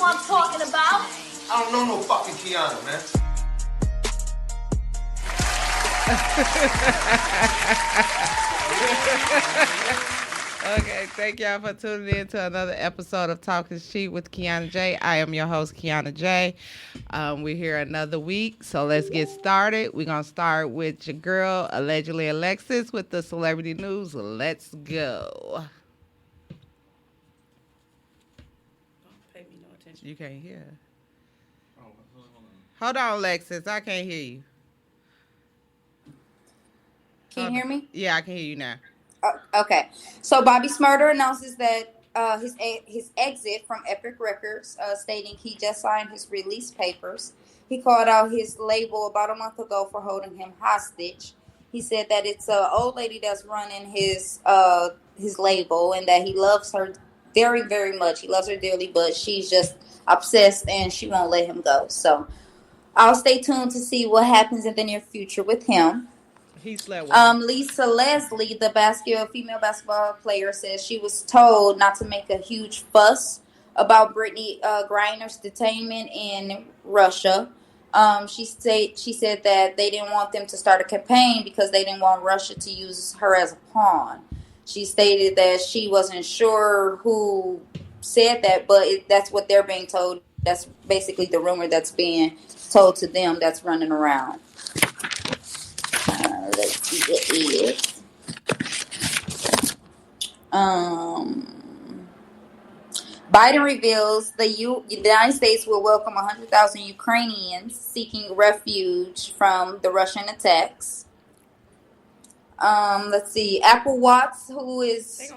who I'm talking about. I don't know no fucking Kiana, man. Okay, thank y'all for tuning in to another episode of Talking Sheet with Kiana J. I am your host, Kiana J. We're here another week, so let's get started. We're going to start with your girl, Allegedly Alexis, with the celebrity news. Let's go. Don't pay me no attention. You can't hear. Hold on, Alexis. I can't hear you. Can you hear me? Yeah, I can hear you now. Okay. So Bobby Shmurda announces that his exit from Epic Records, stating he just signed his release papers. He called out his label about a month ago for holding him hostage. He said that it's an old lady that's running his label and that he loves her very, very much. He loves her dearly, but she's just obsessed and she won't let him go. So I'll stay tuned to see what happens in the near future with him. He slept with Lisa Leslie, the female basketball player, says she was told not to make a huge fuss about Brittany Griner's detainment in Russia. She said that they didn't want them to start a campaign because they didn't want Russia to use her as a pawn. She stated that she wasn't sure who said that, but that's what they're being told. That's basically the rumor that's being told to them that's running around. Let's see what it is. Biden reveals the United States will welcome 100,000 Ukrainians seeking refuge from the Russian attacks. Let's see. Apple Watts, who is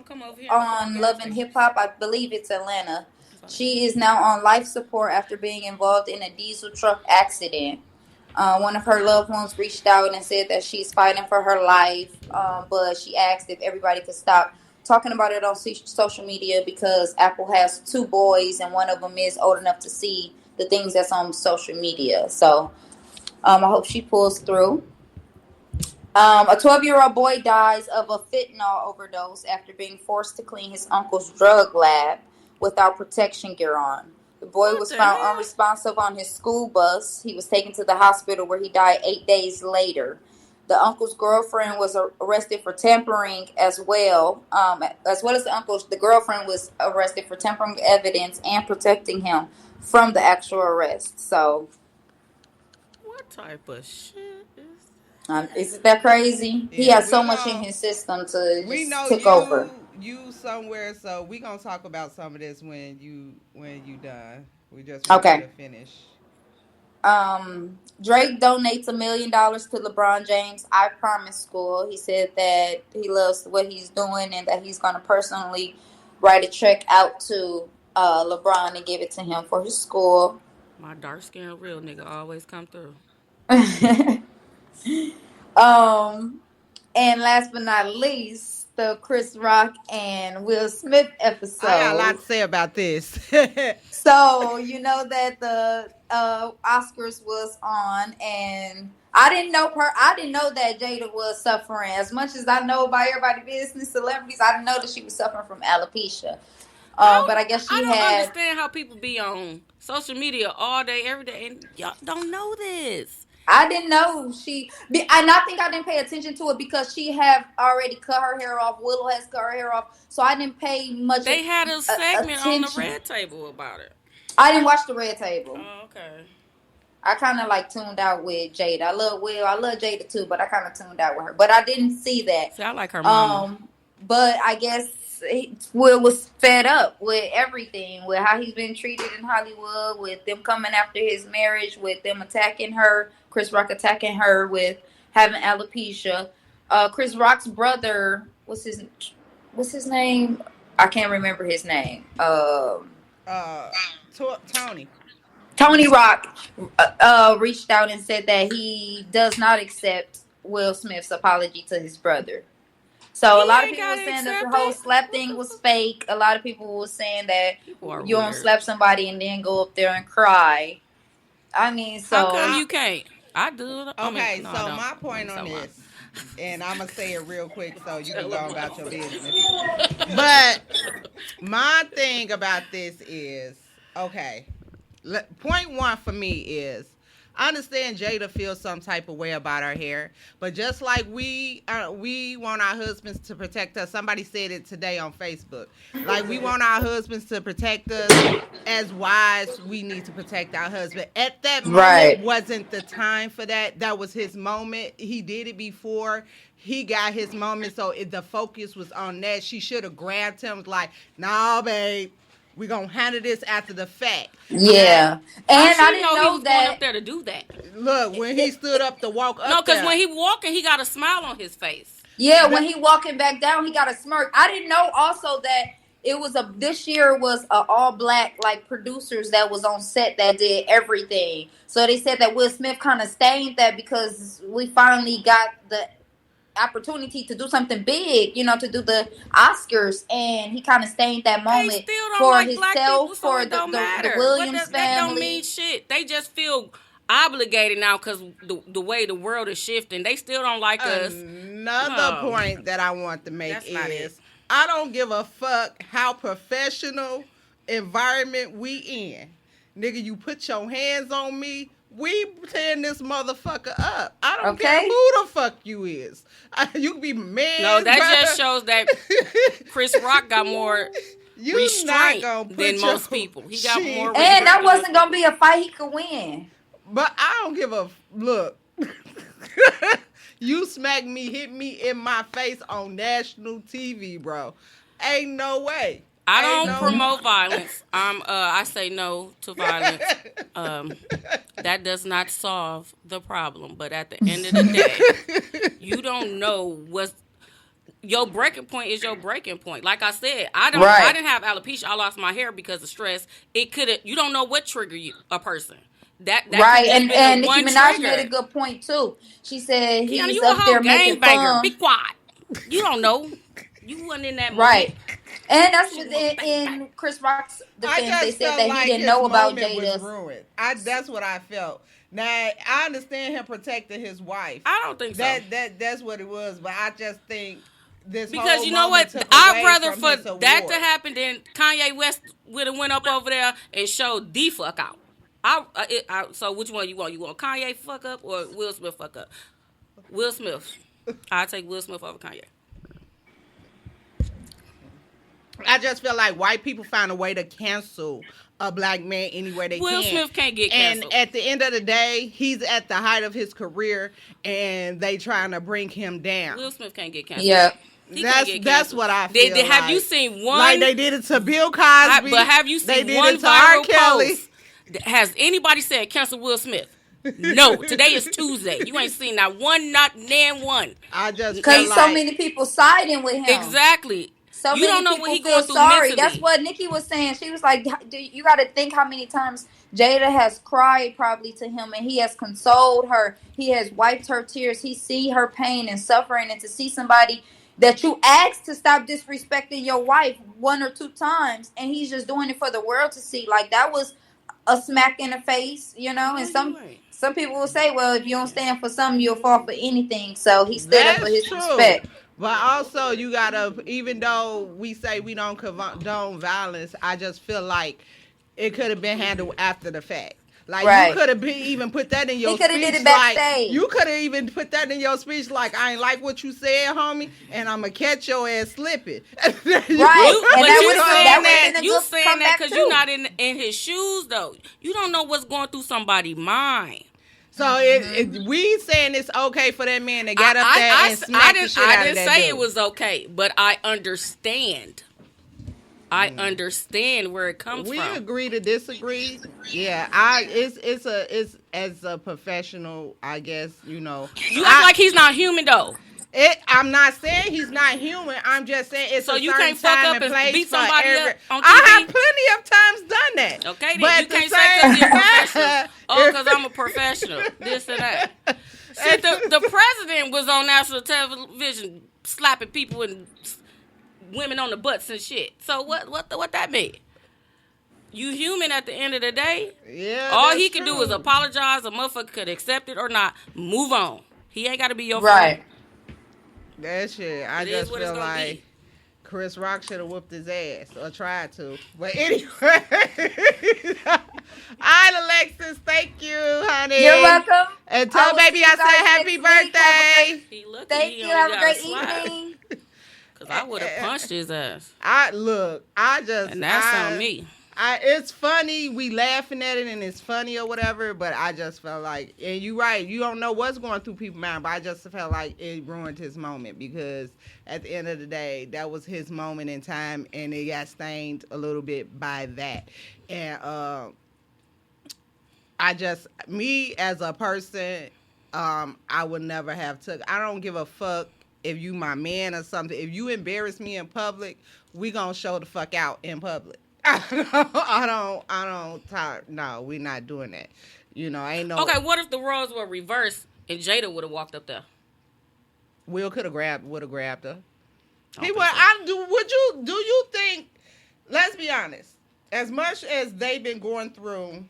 on Love and Hip Hop, I believe it's Atlanta. She is now on life support after being involved in a diesel truck accident. One of her loved ones reached out and said that she's fighting for her life, but she asked if everybody could stop talking about it on social media because Apple has 2 boys and one of them is old enough to see the things that's on social media. So I hope she pulls through. A 12-year-old boy dies of a fentanyl overdose after being forced to clean his uncle's drug lab without protection gear on. The boy was found unresponsive on his school bus. He was taken to the hospital where he died 8 days later. The uncle's girlfriend was arrested for tampering as well as the uncle. The girlfriend was arrested for tampering evidence and protecting him from the actual arrest. So, what type of shit is that? Isn't that crazy? Yeah, he has so much in his system to just take over. You somewhere, so we gonna talk about some of this when you done. We just okay to finish. Drake donates $1 million to LeBron James' I Promise School. He said that he loves what he's doing and that he's going to personally write a check out to LeBron and give it to him for his school. My dark-skinned real nigga always come through. And last but not least, the Chris Rock and Will Smith episode. I got a lot to say about this. So, you know that the Oscars was on, and I didn't know that Jada was suffering. As much as I know about everybody's business, celebrities, I didn't know that she was suffering from alopecia. But I guess I don't understand how people be on social media all day, every day, and y'all don't know this. I didn't know and I think I didn't pay attention to it because she have already cut her hair off. Willow has cut her hair off, so I didn't pay much. They had a segment on the Red Table about it. I didn't watch the Red Table. Oh, okay. I kind of tuned out with Jada. I love Will. I love Jada too, but I kind of tuned out with her. But I didn't see that. See, I like her mama. But I guess Will was fed up with everything, with how he's been treated in Hollywood, with them coming after his marriage, with them attacking her, Chris Rock attacking her with having alopecia. Chris Rock's brother, what's his name? I can't remember his name. Tony. Tony Rock reached out and said that he does not accept Will Smith's apology to his brother. So a lot of people were saying that the whole slap thing was fake. A lot of people were saying that you don't slap somebody and then go up there and cry. I mean, so how come you can't? I do. Okay, my point on this, and I'm gonna say it real quick so you can go about your business. But my thing about this is, okay, Point one for me is, I understand Jada feels some type of way about her hair, but just like we want our husbands to protect us. Somebody said it today on Facebook. Like, we want our husbands to protect us. As wives, we need to protect our husband. At that moment wasn't the time for that. That was his moment. He did it before. He got his moment, so the focus was on that. She should have grabbed him, like, nah, babe. We're going to handle this after the fact. Yeah. And I didn't know he was that. going up there to do that. Look, when he stood up to walk up No, because there. when he walking, he got a smile on his face. Yeah, when he walking back down, he got a smirk. I didn't know also that it was this year was a all black, like, producers that was on set that did everything. So they said that Will Smith kind of stained that because we finally got the opportunity to do something big, you know, to do the Oscars, and he kind of stained that moment for like himself, people, so for the Williams family. That don't mean shit. They just feel obligated now because the way the world is shifting. They still don't like us. Another point that I want to make is, I don't give a fuck how professional environment we in. Nigga, you put your hands on me, we tearing this motherfucker up. I don't care who the fuck you is. You can be mad. No, that just shows that Chris Rock got more restraint than most people. He got more restraint. And that wasn't going to be a fight he could win. But I don't give a... Look. You smack me, hit me in my face on national TV, bro. Ain't no way. I don't promote violence. I say no to violence. That does not solve the problem. But at the end of the day, you don't know what's your breaking point is your breaking point. Like I said, I didn't have alopecia. I lost my hair because of stress. You don't know what triggered a person. That right, and Nicki Minaj made a good point too. She said he's up there making fun. Be quiet. You don't know. You wasn't in that moment. Right. And that's in Chris Rock's defense. They said that he didn't know about Jada. That's what I felt. Now, I understand him protecting his wife. I don't think so. That's what it was, but I just think this because whole you know what, I'd rather for that to happen than Kanye West would have went up over there and showed the fuck out. So which one you want? You want Kanye fuck up or Will Smith fuck up? Will Smith. I take Will Smith over Kanye. I just feel like white people find a way to cancel a black man anywhere they can. Will Smith can't get canceled. And at the end of the day, he's at the height of his career, and they trying to bring him down. Will Smith can't get canceled. Yeah. That's what I feel. Have you seen one? Like they did it to Bill Cosby. But have you seen one viral post? Has anybody said cancel Will Smith? No. Today is Tuesday. You ain't seen not one, not nan one. I just because so many people siding with him. Exactly. So you don't know what he going through mentally. That's what Nikki was saying. She was like, you got to think how many times Jada has cried probably to him, and he has consoled her. He has wiped her tears. He see her pain and suffering, and to see somebody that you asked to stop disrespecting your wife 1 or 2 times, and he's just doing it for the world to see. Like, that was a smack in the face, you know? And some people will say, well, if you don't stand for something, you'll fall for anything. So he stood up for his respect. But also, you gotta, even though we say we don't condone violence, I just feel like it could have been handled after the fact. Like, you could have even put that in your speech. He could have did it backstage. You could have even put that in your speech, like, I ain't like what you said, homie, and I'm going to catch your ass slipping. Right. You saying that because you're not in his shoes, though. You don't know what's going through somebody's mind. So we saying it's okay for that man to get up there and smack the shit out of that I didn't say dude. It was okay, but I understand. I understand where it comes from. We agree to disagree. Yeah, it's as a professional, I guess, you know. You act like he's not human though. I'm not saying he's not human. I'm just saying it's so a you certain can't fuck time up and place beat for somebody every. up on TV? I have plenty of times done that. Okay, then but you can't say because you're a professional. Oh, because I'm a professional. This and that. See, the president was on national television slapping people and women on the butts and shit. So what that mean? You human at the end of the day. Yeah. All he can do is apologize. A motherfucker could accept it or not. Move on. He ain't got to be your friend. Right. That shit. I just feel like Chris Rock should have whooped his ass or tried to. But anyway, right, Alexis, thank you, honey. You're welcome. And tell baby I said happy birthday. Thank you. Have a great evening. Because I would have punched his ass. And that's on me. It's funny, we laughing at it and it's funny or whatever, but I just felt like, and you're right, you don't know what's going through people's mind, but I just felt like it ruined his moment because at the end of the day, that was his moment in time and it got stained a little bit by that. And me as a person, I would never have I don't give a fuck if you my man or something. If you embarrass me in public, we gonna show the fuck out in public. No, we're not doing that. You know, ain't no. Okay, what if the roles were reversed and Jada would have walked up there? Will would have grabbed her. Do you think, let's be honest, as much as they've been going through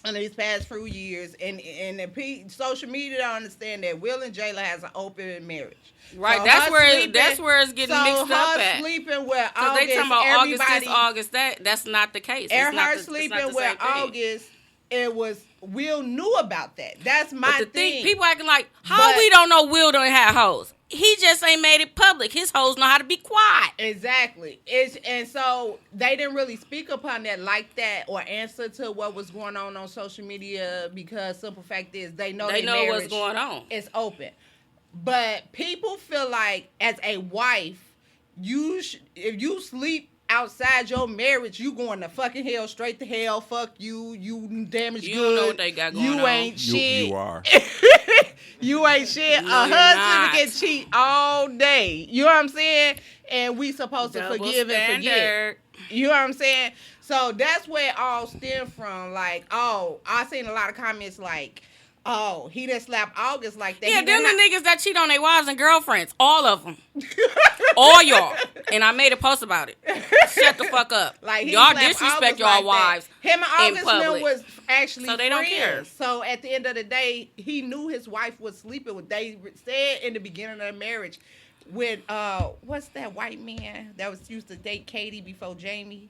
in these past few years, and the social media don't understand that Will and Jayla has an open marriage. Right, so that's where it's getting mixed up at. Sleeping with August, they talking about August, this August, that's not the case. And her sleeping with August, it was Will knew about that. That's my thing. People acting like we don't know Will don't have hoes. He just ain't made it public. His hoes know how to be quiet. Exactly. And so they didn't really speak upon that like that or answer to what was going on social media because simple fact is they know what's going on. It's open. But people feel like as a wife, if you sleep outside your marriage, you going to fucking hell, straight to hell. Fuck you, you damaged goods. You don't know what they got going on. You ain't shit. You are. You ain't shit. No, a husband can cheat all day. You know what I'm saying? And we supposed to forgive and forget. You know what I'm saying? So that's where it all stemmed from. Like, I seen a lot of comments like, he done slapped August like that. Yeah, them the niggas that cheat on their wives and girlfriends. All of them. All y'all. And I made a post about it. Shut the fuck up. Like y'all disrespect y'all wives. Him and August was actually so they don't care. So at the end of the day, he knew his wife was sleeping with. They said in the beginning of their marriage with what's that white man that was used to date Katie before Jamie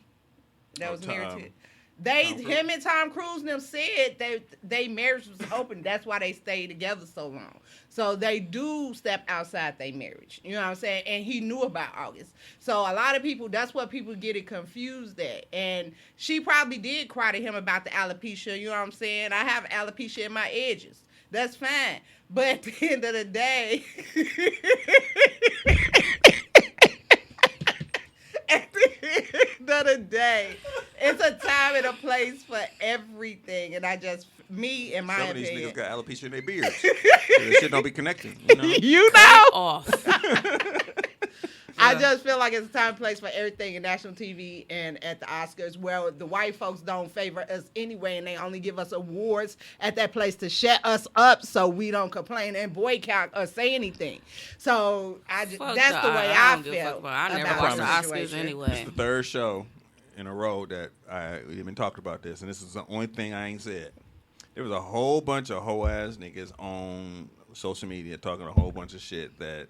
that was married to. Him and Tom Cruise and them said they marriage was open. That's why they stayed together so long. So they do step outside their marriage. You know what I'm saying? And he knew about August. So a lot of people, that's what people get it confused at. And she probably did cry to him about the alopecia. You know what I'm saying? I have alopecia in my edges. That's fine. But at the end of the day... At the end of the day, it's a time and a place for everything. And me, in my opinion. Some of these niggas got alopecia in their beards. So this shit don't be connecting. You know? You know? Off. I just feel like it's a time and place for everything in national TV and at the Oscars where the white folks don't favor us anyway and they only give us awards at that place to shut us up so we don't complain and boycott or say anything. So that's the way I feel. I never watched the Oscars anyway. It's the third show in a row that we even talked about this, and this is the only thing I ain't said. There was a whole bunch of hoe-ass niggas on social media talking a whole bunch of shit that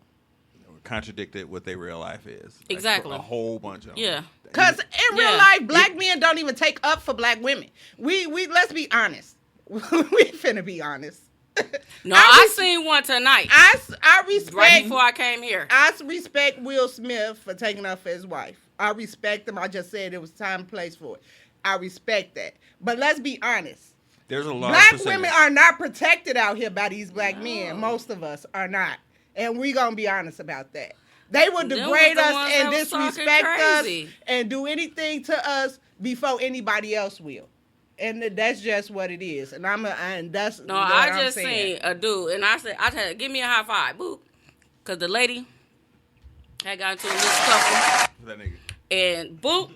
contradicted what their real life is. Exactly. Like, a whole bunch of them. Yeah. Because in real life, black men don't even take up for black women. We let's be honest. We finna be honest. No, I seen one tonight. I respect. Right before I came here. I respect Will Smith for taking up for his wife. I respect him. I just said it was time and place for it. I respect that. But let's be honest. There's a lot black of women are not protected out here by these black men. Most of us are not. And we gonna be honest about that. They will degrade us and disrespect us and do anything to us before anybody else will. And that's just what it is. And that's no. I just seen a dude, and I said, "Give me a high five, boop," because the lady had got into a little scuffle. That nigga. And boop,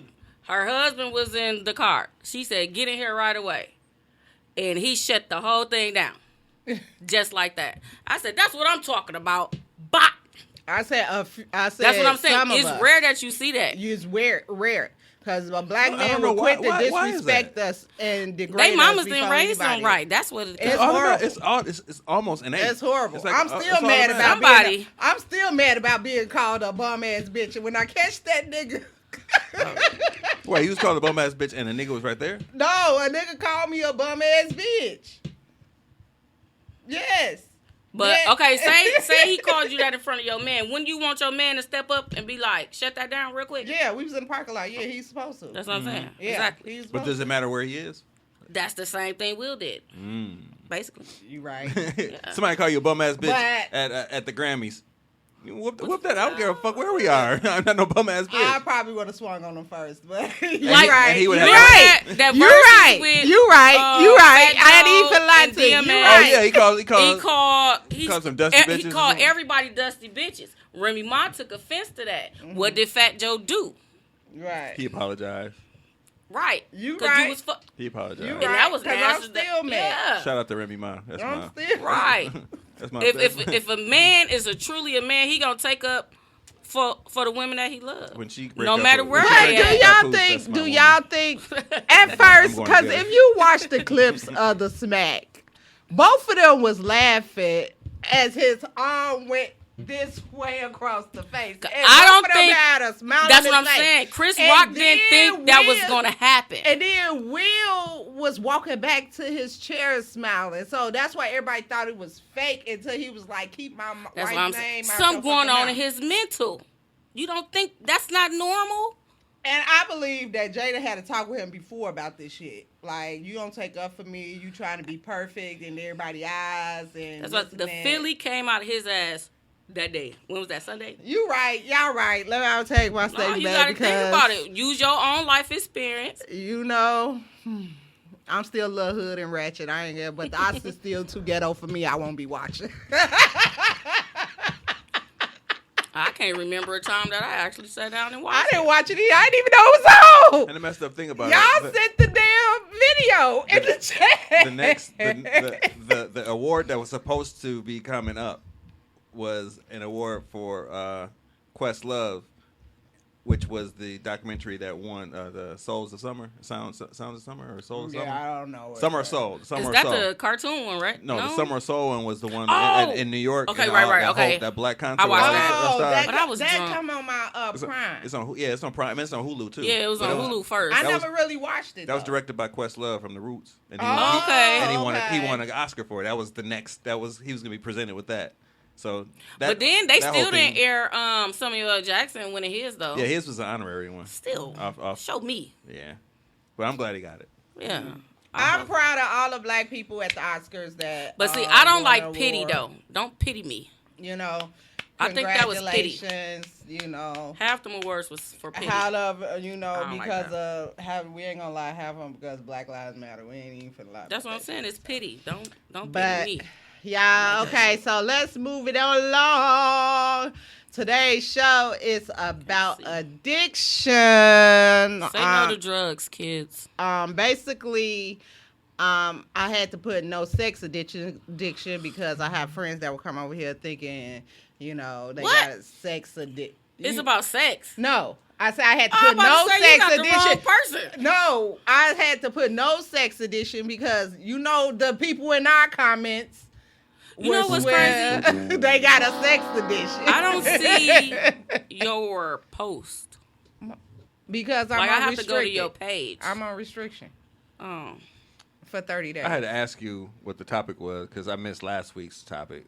her husband was in the car. She said, "Get in here right away," and he shut the whole thing down. Just like that. I said, that's what I'm talking about. Bop. I said that's what I'm saying. It's rare that you see that. It's rare. Because a black man will quit to disrespect us and degrade us. They mamas didn't raise them right. That's what it is. It's horrible. It's almost innate. It's horrible. Like, I'm still mad about being called a bum ass bitch. And when I catch that nigga... Wait, he was called a bum ass bitch, and a nigga was right there. No, a nigga called me a bum ass bitch. Yes. But Yeah. okay, say he called you that in front of your man. Wouldn't you want your man to step up and be like, shut that down real quick? Yeah, we was in the parking lot. Yeah, he's supposed to. That's what I'm saying. Yeah, Exactly. he's But supposed does it matter where he is? That's the same thing Will did. Basically. You right. Somebody call you a bum ass bitch But- at the Grammys. You whoop that. I don't give a fuck where we are. I'm not no bum ass bitch. I probably would have swung on him first, but you Like- right. and he would You have- right. That You versus right. with, You right. You right. Fat I didn't Joe even lie and to you. You DMX. Oh right. yeah, he called. He called some dusty bitches He or called something? everybody dusty bitches. Remy Ma took offense to that. What did Fat Joe do? Right. He apologized. Right. You 'Cause right. You was He apologized. You And right. that was 'Cause I'm nasty. still mad. Yeah. Shout out to Remy Ma. That's I'm my. still Right. That's my. If a man is truly a man, he gonna take up for the women that he loves. When she break No up matter with- where when she they break Do up with at. y'all Papoose, think? that's my Do woman. y'all think? At first, going because together. if you watch the clips of the smack, both of them was laughing as his arm went this way across the face. And I don't both of them think- had a smile That's on what I'm his face. saying. Chris And Rock didn't then think that was Will- gonna happen. And then Will was walking back to his chair smiling. So that's why everybody thought it was fake until he was like, keep my That's what wife's I'm saying. name out Something your going fucking on in mouth. his mental. You don't think that's not normal? And I believe that Jada had a talk with him before about this shit. Like, you don't take up for me. You trying to be perfect in everybody's eyes. And That's this what and the that. Philly came out of his ass that day. When was that? Sunday? You right. Y'all right. Let me I'll take my No, statement you back gotta because, think about it. Use your own life experience. you know, I'm still a little hood and ratchet. I ain't get, but the odds is still too ghetto for me. I won't be watching. I can't remember a time that I actually sat down and watched. I didn't watch it either. I didn't even know it was on. And the messed up thing about Y'all it, sent the damn video in the chat. the next the award that was supposed to be coming up was an award for Questlove, which was the documentary that won the Souls of Summer, Sounds of Summer, or Souls of Summer. Yeah, I don't know. what Summer of that- Soul. Summer Is of that Soul. the cartoon one, right? No, the Summer of Soul one was the one Oh! in New York. Okay, and right, all right, that okay. whole- that black concert. I watched with all that. the Oh, stars. But I was that drunk. come on my Prime. It's on Prime. It's on Hulu too. Yeah, it was But on Hulu first. I that never was- really watched it. That was though. directed by Questlove from The Roots. And Oh, okay. And he okay. won an Oscar for it. That was the next. He was going to be presented with that. So. But then they that still whole thing- didn't air Samuel L. Jackson winning his though. Yeah, his was an honorary one. Still, Off. show me. Yeah, but I'm glad he got it. Yeah. I'm proud of all the black people at the Oscars that. But see, I don't won like an pity award. though. Don't pity me. You know, I think that was pity. congratulations. You know, Half them awards was for pity. how of you know I don't like because of have we ain't gonna lie, have them because Black Lives Matter. We ain't even finna lie. That's about what I'm that saying. shit. It's pity. Don't But pity me. yeah, Like that okay. So let's move it along. Today's show is about addiction. Say no to drugs, kids. Basically, I had to put no sex addiction because I have friends that will come over here thinking, you know, they What? got a sex addiction. It's about sex. No, I said I had to I'm put about no to say you sex got the wrong addiction. person. No, I had to put no sex edition because you know the people in our comments. You know was what's where they got a sex edition. I don't see your post. because I'm Like on I have restricted. to go to your page. I'm on restriction Oh. for 30 days. I had to ask you what the topic was because I missed last week's topic.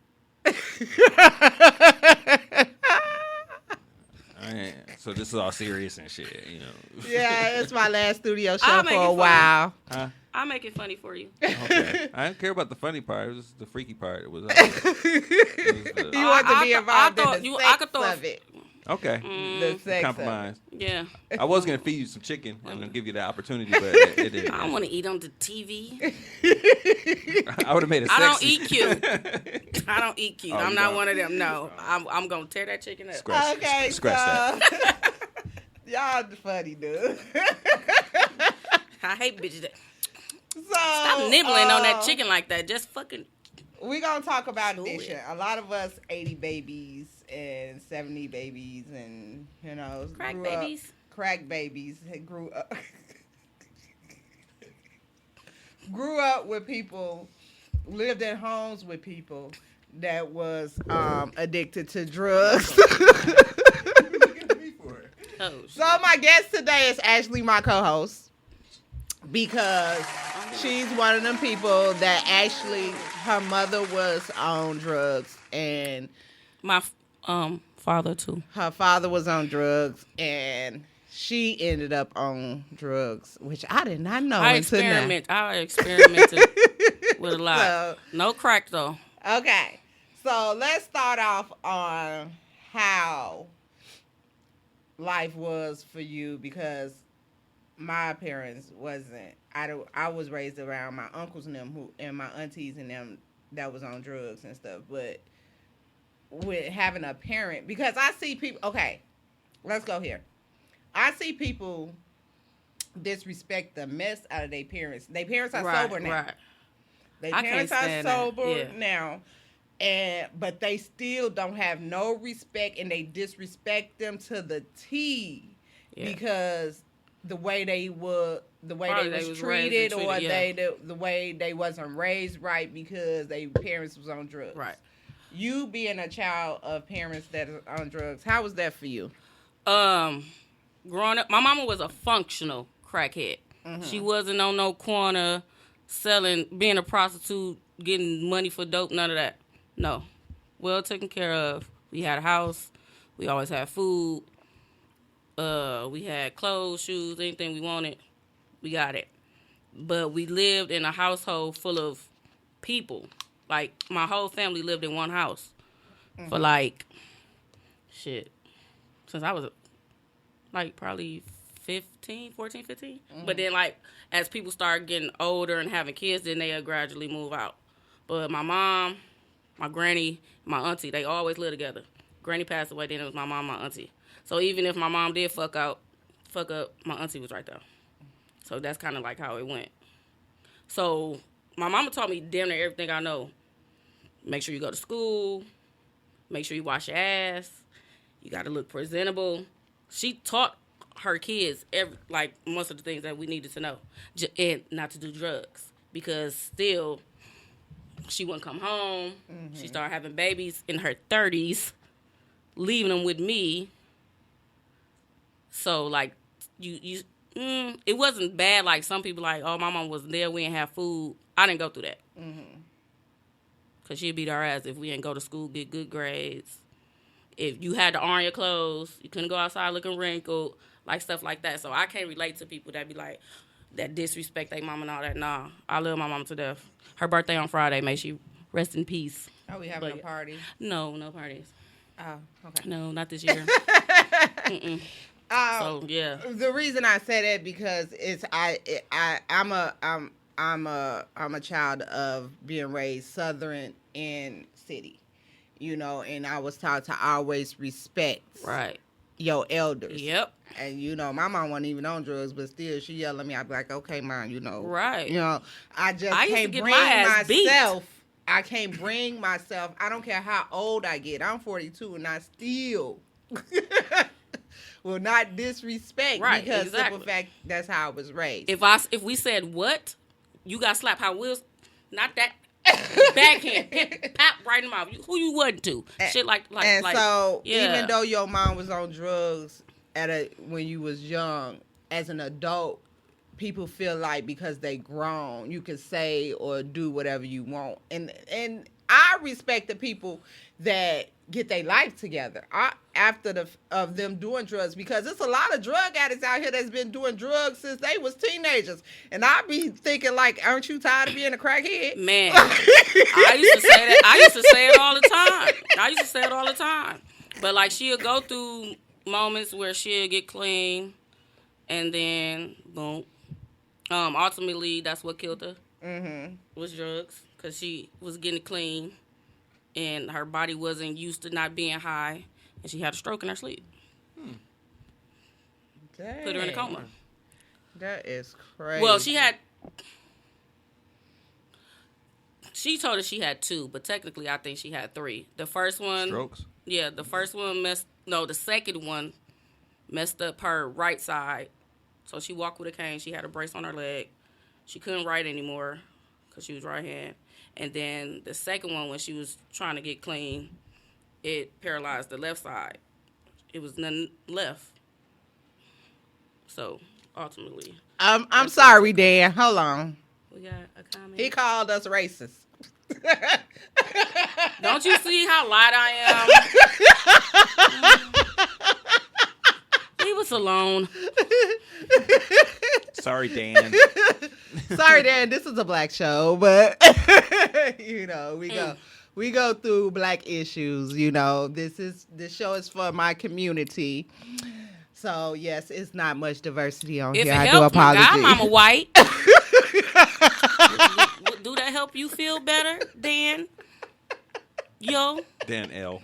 So this is all serious and shit, you know. Yeah, it's my last studio show I'll for make it a fun. while. Huh? I'll make it funny for you. Okay. I didn't care about the funny part. It was the freaky part. It was. You the, want to I be thought- involved I thought in the you- I sex could throw a- of it. okay. The sex Compromise. Yeah. I was gonna feed you some chicken and gonna give you the opportunity, but it didn't. I don't want to eat on the TV. I would have made it I don't sexy. eat cute. I don't eat cute. Oh, I'm you not don't? one of them. No. I'm going to tear that chicken up. Scratch, Okay, scratch that. Y'all funny, dude. I hate bitches that So stop nibbling on that chicken like that. Just fucking. We're gonna talk about Do addiction. it. A lot of us 80 babies and 70 babies and you know Crack grew babies. Up, crack babies grew up grew up with people, lived in homes with people that was addicted to drugs. Oh, So my guest today is Ashley, my co-host, because she's one of them people that actually her mother was on drugs and my father too. her father was on drugs and she ended up on drugs, which I did not know I until now. experimented with a lot. So, No crack though. okay, so let's start off on how life was for you, because my parents wasn't. I was raised around my uncles and them and my aunties and them that was on drugs and stuff. But with having a parent, because I see people. Okay, let's go here. I see people disrespect the mess out of their parents. Their parents are sober now. Right. Their I parents can't are stand that. sober Yeah. now. But they still don't have no respect, and they disrespect them to the T, because the way they was treated, or the way they wasn't raised right because their parents was on drugs. Right. You being a child of parents that are on drugs, how was that for you? Growing up, my mama was a functional crackhead. Mm-hmm. She wasn't on no corner being a prostitute, getting money for dope, none of that. No. Well taken care of. We had a house. We always had food. We had clothes, shoes, anything we wanted. We got it. But we lived in a household full of people. Like, my whole family lived in one house for, since I was, probably 14, 15. Mm-hmm. But then, as people start getting older and having kids, then they'll gradually move out. But my mom, my granny, my auntie, they always lived together. Granny passed away, then it was my mom, my auntie. So even if my mom did fuck up, my auntie was right there. So that's kind of like how it went. So my mama taught me damn near everything I know. Make sure you go to school. Make sure you wash your ass. You got to look presentable. She taught her kids most of the things that we needed to know, and not to do drugs, because still she wouldn't come home. Mm-hmm. She started having babies in her 30s, leaving them with me. So it wasn't bad. Like some people oh, my mom wasn't there, we didn't have food. I didn't go through that. Mm-hmm. Cause she'd beat our ass if we didn't go to school, get good grades. If you had to iron your clothes, you couldn't go outside looking wrinkled, stuff like that. So I can't relate to people that be that disrespect their mom and all that. Nah, I love my mom to death. Her birthday on Friday, may she rest in peace. Are we having a party? No parties. Oh, okay. No, not this year. So yeah. The reason I say that because I'm a child of being raised Southern and city, and I was taught to always respect your elders. Yep. And my mom wasn't even on drugs, but still she yelled at me. I'd be like, okay, mom, Right. I can't bring myself. I can't bring myself. I don't care how old I get. I'm 42 and I still will not disrespect because simple fact that's how I was raised. If we said what, you got slapped. How Will's not that backhand, pop right in the mouth. Who you wasn't to? Shit even though your mom was on drugs when you was young, as an adult, people feel like because they grown, you can say or do whatever you want, and I respect the people that get their life together after of them doing drugs, because there's a lot of drug addicts out here that's been doing drugs since they was teenagers, and I be thinking aren't you tired of being a crackhead? Man, I used to say that. I used to say it all the time. But she'll go through moments where she'll get clean, and then boom. Ultimately, that's what killed her. Mm-hmm. Was drugs, because she was getting clean, and her body wasn't used to not being high, and she had a stroke in her sleep. Dang. Put her in a coma. That is crazy. Well, she told us she had 2, but technically I think she had 3. The first one... Strokes? Yeah, the first one the second one messed up her right side. So she walked with a cane. She had a brace on her leg. She couldn't write anymore because she was right hand. And then the second one, when she was trying to get clean, it paralyzed the left side. It was nothing left. So ultimately, I'm sorry, Dan. Hold on. we got a comment. He called us racist. Don't you see how light I am? Leave us alone. Sorry, Dan. Sorry, Dan. This is a black show, but we go through black issues. This show is for my community. So yes, it's not much diversity on If here. it I do helps, my apologize. godmama white. Do that help you feel better, Dan? Yo. Dan L.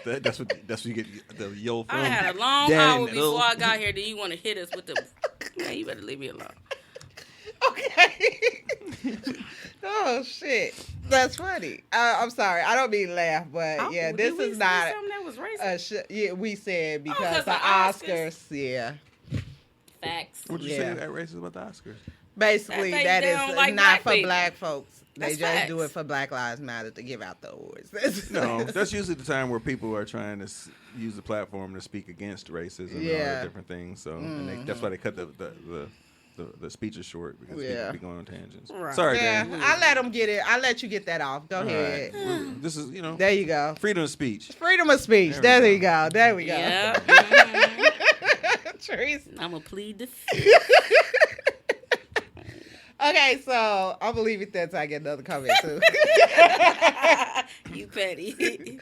That's what you get the yo from. I had a long Dan hour L. before I got here. Then you want to hit us with the... Man, you better leave me alone. Okay. Oh shit, that's funny. I'm sorry. I don't mean to laugh, but yeah, this Did we is say not. something that was racist? Yeah, we said because 'cause the the Oscars. Yeah, Facts. What'd you Yeah. say that racist about the Oscars? basically That they that don't is like not black for people. black folks. They That's just do facts. it for Black Lives Matter to give out the awards. No, that's usually the time where people are trying to use the platform to speak against racism and all Yeah. the different things. So and that's why they cut the speeches short because Yeah. people be going on tangents. Right. Sorry, Yeah, Dan. I let them get it. I let you get that off. Go All ahead. right. This is There you go. freedom of speech. Freedom of speech. There There we you go. There we go. Yeah. Mhm. Trace. I'm going to plead the fifth. Okay, so I'm gonna leave it there till I get another comment too. You petty.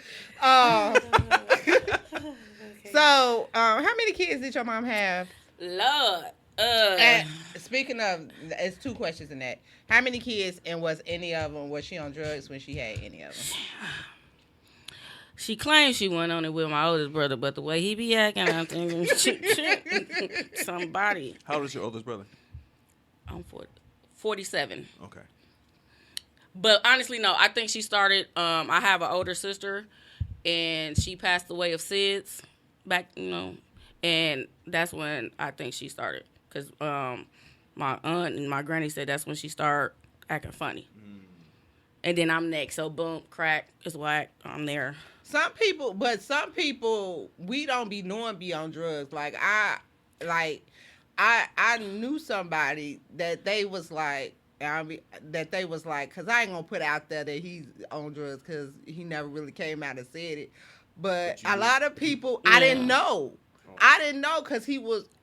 So, how many kids did your mom have? Lord. And speaking of, it's two questions in that. How many kids, and was she on drugs when she had any of them? She claims she went on it with my oldest brother, but the way he be acting, I'm thinking, somebody. How old is your oldest brother? I'm 47. Okay. But honestly, no. I think she started. I have an older sister, and she passed away of SIDS back, and that's when I think she started. Because my aunt and my granny said that's when she started acting funny. And then I'm next. So boom, crack is whack. I'm there. Some people, we don't be knowing be on drugs. I knew somebody that they was like, because I ain't gonna put out there that he's on drugs because he never really came out and said it. But a lot of people, I didn't know. I didn't know because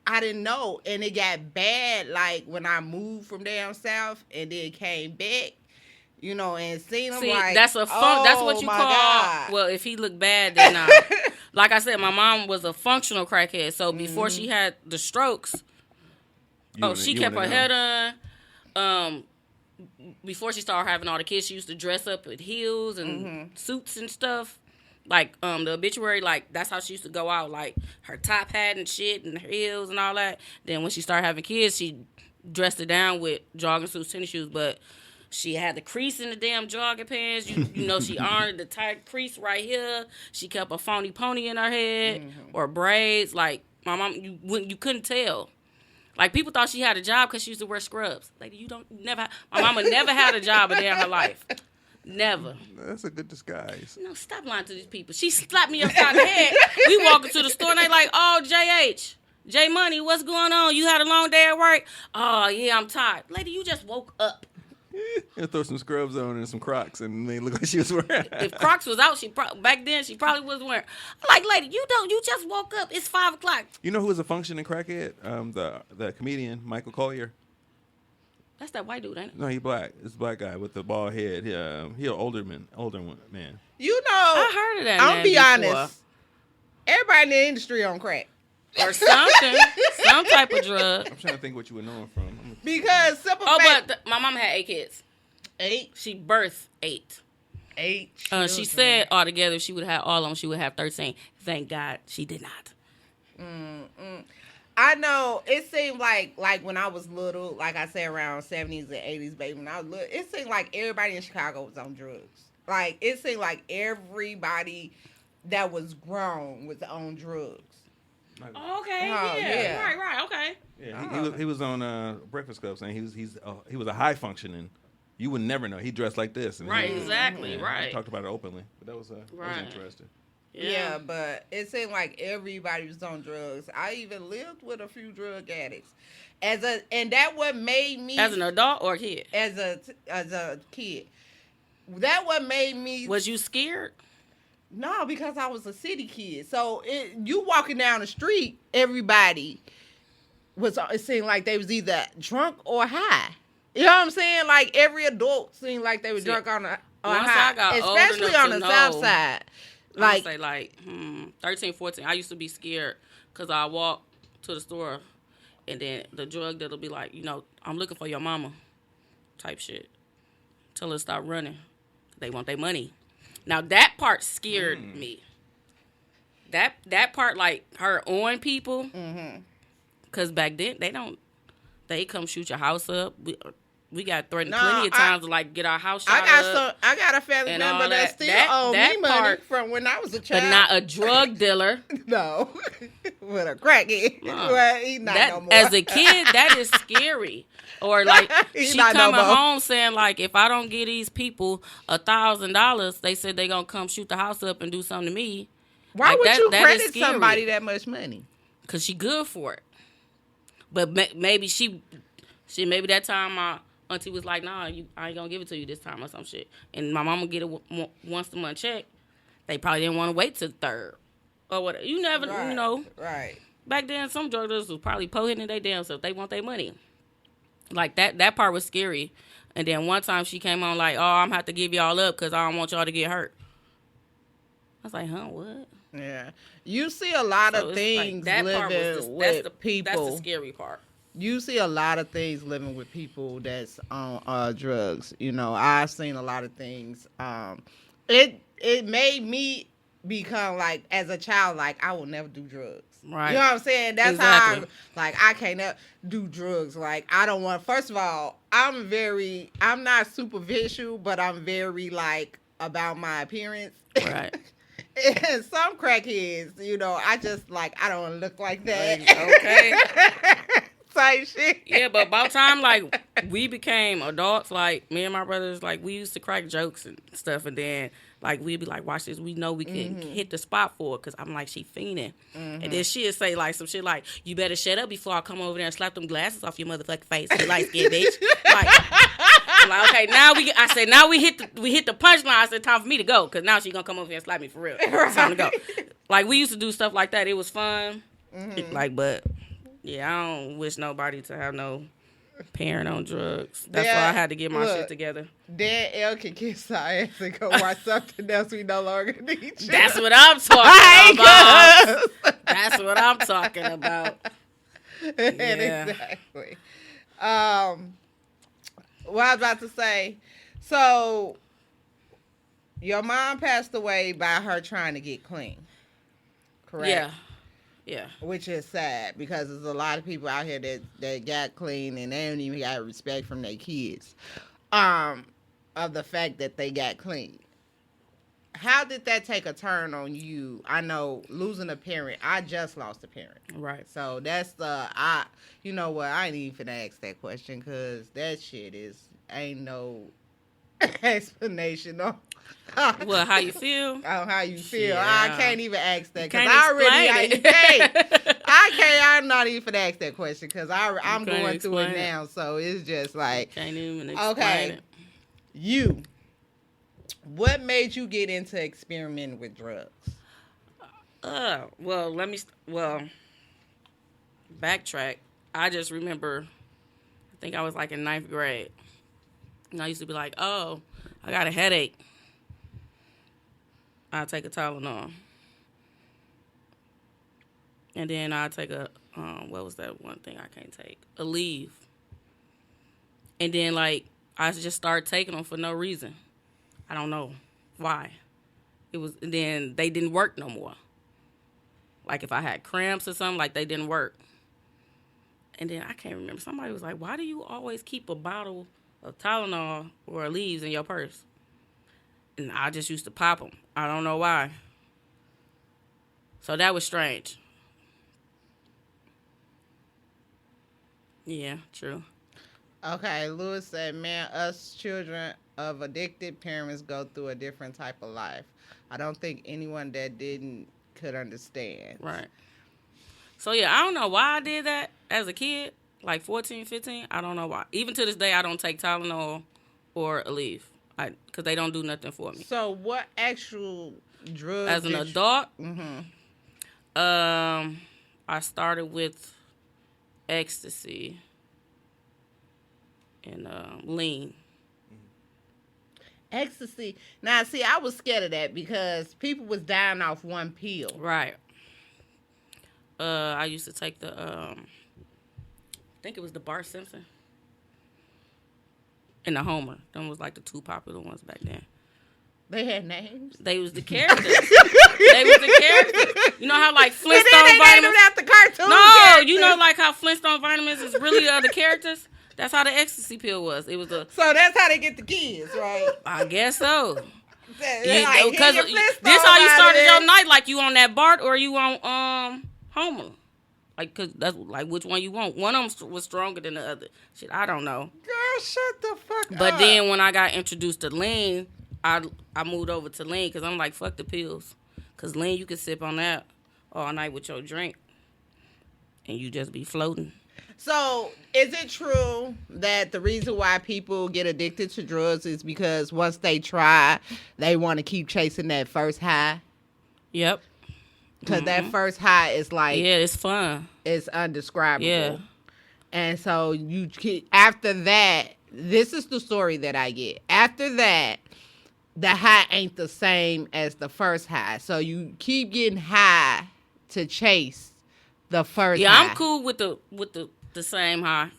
I didn't know. And it got bad like when I moved from down south and then came back. And seen him that's that's what you call. God. Well, if he looked bad, then like I said, my mom was a functional crackhead. So before she had the strokes, she kept her head on. Before she started having all the kids, she used to dress up with heels and suits and stuff. Like the obituary, like that's how she used to go out, like her top hat and shit and her heels and all that. Then when she started having kids, she dressed it down with jogging suits, tennis shoes, but she had the crease in the damn jogging pants. She honored the tight crease right here. She kept a phony pony in her head or braids. Like my mom, you couldn't tell. Like people thought she had a job because she used to wear scrubs. Like my mama never had a job a day in her life. Never. That's a good disguise. No, stop lying to these people. She slapped me upside the head. We walk into the store and they like, oh, JH, J Money, what's going on? You had a long day at work? Oh, yeah, I'm tired. Lady, you just woke up. You throw some scrubs on and some Crocs and they look like she was wearing. If Crocs was out, back then she probably was wearing. I'm like, lady, you just woke up. It's 5 o'clock. You know who was a functioning crackhead? The comedian Michael Collier. That's that white dude, ain't it? No, he black. It's a black guy with the bald head. He an older man. I heard of that. I'll be before. honest. Everybody in the industry on crack. Or something. Some type of drug. I'm trying to think what you would know him from. Because simple Oh, fact. but my mama had 8 kids. 8? She birthed 8. 8 She children. said altogether she would have all of them. She would have 13. Thank God she did not. I know it seemed like when I was little, like I said, around 70s and 80s, baby, when I was little, it seemed like everybody in Chicago was on drugs. Like, it seemed like everybody that was grown was on drugs. Okay, Oh, yeah. Right, okay. Yeah, he was on Breakfast Club saying he was a high functioning. You would never know. He dressed like this. And Right, he exactly, He right. talked about it openly, but that was Right. interesting. Yeah, but it seemed like everybody was on drugs. I even lived with a few drug addicts. And that what made me as an adult or a kid? As a kid. That what made me. Was you scared? No, because I was a city kid. So you walking down the street, everybody it seemed like they was either drunk or high. You know what I'm saying? Like every adult seemed like they were drunk on a high, I got especially on the south side. Like, I say 13, 14. I used to be scared because I walk to the store and then the drug dealer be like, I'm looking for your mama type shit. Tell her to stop running. They want their money. Now, that part scared me. That part, like, her on people. Because back then, they come shoot your house up. We got threatened plenty of times to, like, get our house shot up. I got a family member that still owed me money from when I was a child. But not a drug dealer. No. With a crackhead. Well, he's not no more. As a kid, that is scary. Or, like, she coming home saying, like, if I don't give these people $1,000, they said they going to come shoot the house up and do something to me. Why would you credit somebody that much money? Because she good for it. But maybe maybe that time my auntie was like, nah, I ain't going to give it to you this time or some shit. And my mama get a once a month check. They probably didn't want to wait till the third. Or whatever. You never, Right. Back then, some drug dealers was probably hitting their damn self. They want their money. Like, that part was scary. And then one time she came on like, I'm going to have to give y'all up because I don't want y'all to get hurt. I was like, huh, what? Yeah. You see a lot of things like, living with people. That's the scary part. You see a lot of things living with people that's on drugs. I've seen a lot of things. It made me become like, as a child, like, I will never do drugs. Right. You know what I'm saying? That's exactly. how I can't do drugs. Like, I don't want, first of all, I'm not super visual, but I'm very, like, about my appearance. Right. And some crackheads, I just, like, I don't look like that. Okay. Type shit. Yeah, but by the time, like, we became adults, like, me and my brothers, like, we used to crack jokes and stuff, and then, like, we'd be like, watch this, we know we can hit the spot for it, because I'm like, she fiending. And then she'd say, like, some shit like, you better shut up before I come over there and slap them glasses off your motherfucking face, you light-skinned bitch. Like, I'm like, okay, now we hit the punchline. I said, time for me to go, because now she gonna come over here and slap me for real. Right. Time to go. Like, we used to do stuff like that. It was fun. Like, but... yeah, I don't wish nobody to have no parent on drugs. That's why I had to get my shit together. Dan L can kiss our ass and go watch something else we no longer need. That's what I'm talking about. That's what I'm talking about. Yeah. Exactly. What I was about to say, so your mom passed away by her trying to get clean, correct? Yeah. Yeah. Which is sad because there's a lot of people out here that got clean and they don't even got respect from their kids of the fact that they got clean. How did that take a turn on you? I know losing a parent, I just lost a parent. Right. So that's you know what, I ain't even finna ask that question because that shit ain't no explanation on well, how you feel? On how you feel. Yeah. I can't even ask that because I'm not even finna ask that question because I'm going through it now. So it's just like can't even explain it. What made you get into experimenting with drugs? Backtrack. I just remember, I think I was like in 9th grade. And I used to be like, oh, I got a headache. I'll take a Tylenol. And then I'll take what was that one thing I can't take? A leave. And then, like, I just started taking them for no reason. I don't know why. Then they didn't work no more. Like, if I had cramps or something, like, they didn't work. And then I can't remember. Somebody was like, why do you always keep a bottle of Tylenol or Aleve in your purse? And I just used to pop them. I don't know why. So that was strange. Yeah, true. Okay, Lewis said, man, us children of addicted parents go through a different type of life. I don't think anyone that didn't could understand. Right. So, yeah, I don't know why I did that as a kid, like 14, 15. I don't know why. Even to this day, I don't take Tylenol or Aleve because they don't do nothing for me. So, what actual drugs? As an adult, Mm-hmm. I started with ecstasy and lean. Ecstasy. Now, see, I was scared of that because people was dying off one pill. Right. I used to take the, I think it was the Bart Simpson and the Homer. Them was like the two popular ones back then. They had names. They was the characters. They was the characters. You know how like Flintstone vitamins? Out the cartoon No, characters. you know like how Flintstone vitamins is really the characters? That's how the ecstasy pill was. It was a. So that's how they get the kids, right? I guess so. Like, Because here your this how you Flintstone started your vitamins. night, like you on that Bart or you on Homer, like cause that's like which one you want. One of them was stronger than the other. Shit, I don't know. Girl, shut the fuck up. But then when I got introduced to lean, I moved over to lean because I'm like fuck the pills, cause lean you can sip on that all night with your drink, and you just be floating. So, is it true that the reason why people get addicted to drugs is because once they try, they want to keep chasing that first high? Yep. Because that first high is like, Yeah, it's fun. it's undescribable. Yeah. And so after that, this is the story that I get. After that, the high ain't the same as the first high. So you keep getting high to chase the first Yeah, high. I'm cool with the same high.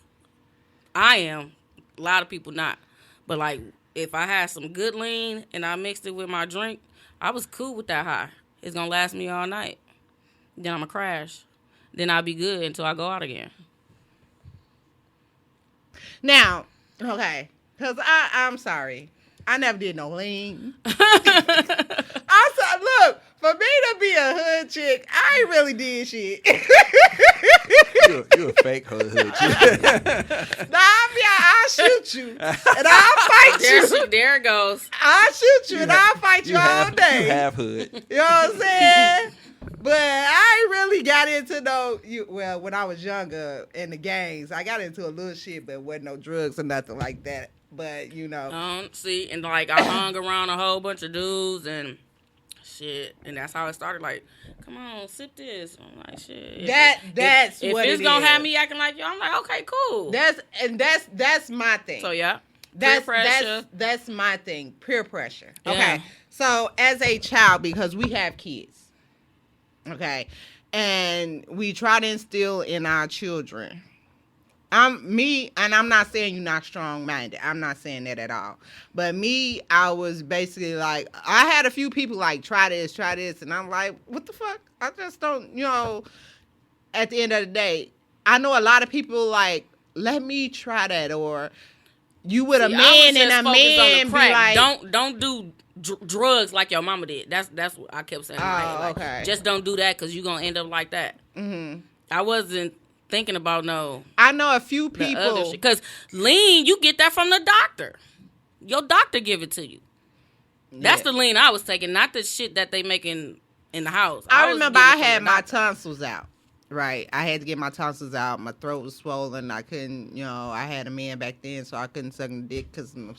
I am. A lot of people not. But like if I had some good lean and I mixed it with my drink, I was cool with that high. It's gonna last me all night. Then I'm gonna crash. Then I'll be good until I go out again. Now, okay, because I'm sorry. I never did no lean. Also, look, for me to be a hood chick, I ain't really did shit. You a fake hood chick. Nah, I'll shoot you. And I'll fight you. There it goes. I'll shoot you and I'll fight you all half, day. You half hood. You know what I'm saying? But I ain't really got into well, when I was younger in the gangs, I got into a little shit, but wasn't no drugs or nothing like that. But, you know. See, and like I hung around a whole bunch of dudes and shit, and that's how it started. Like, come on, sip this. I'm like, shit. That's if what it's it gonna is. have me acting like yo, I'm like, okay, cool. That's my thing. So yeah, peer pressure. That's my thing. Peer pressure. Yeah. Okay. So as a child, because we have kids, okay, and we try to instill in our children. I'm not saying you're not strong-minded. I'm not saying that at all. But me, I was basically like, I had a few people like, try this, and I'm like, what the fuck? I just don't, at the end of the day, I know a lot of people like, let me try that, or you with a man and a man be like, don't do drugs like your mama did. That's what I kept saying. Like, okay. Just don't do that because you're gonna end up like that. Mm-hmm. I wasn't thinking about I know a few people because lean, you get that from the doctor. Your doctor give it to you. That's the lean I was taking, not the shit that they making in the house. I remember I had my tonsils out. Right, I had to get my tonsils out. My throat was swollen. I couldn't, I had a man back then, so I couldn't suck a dick because my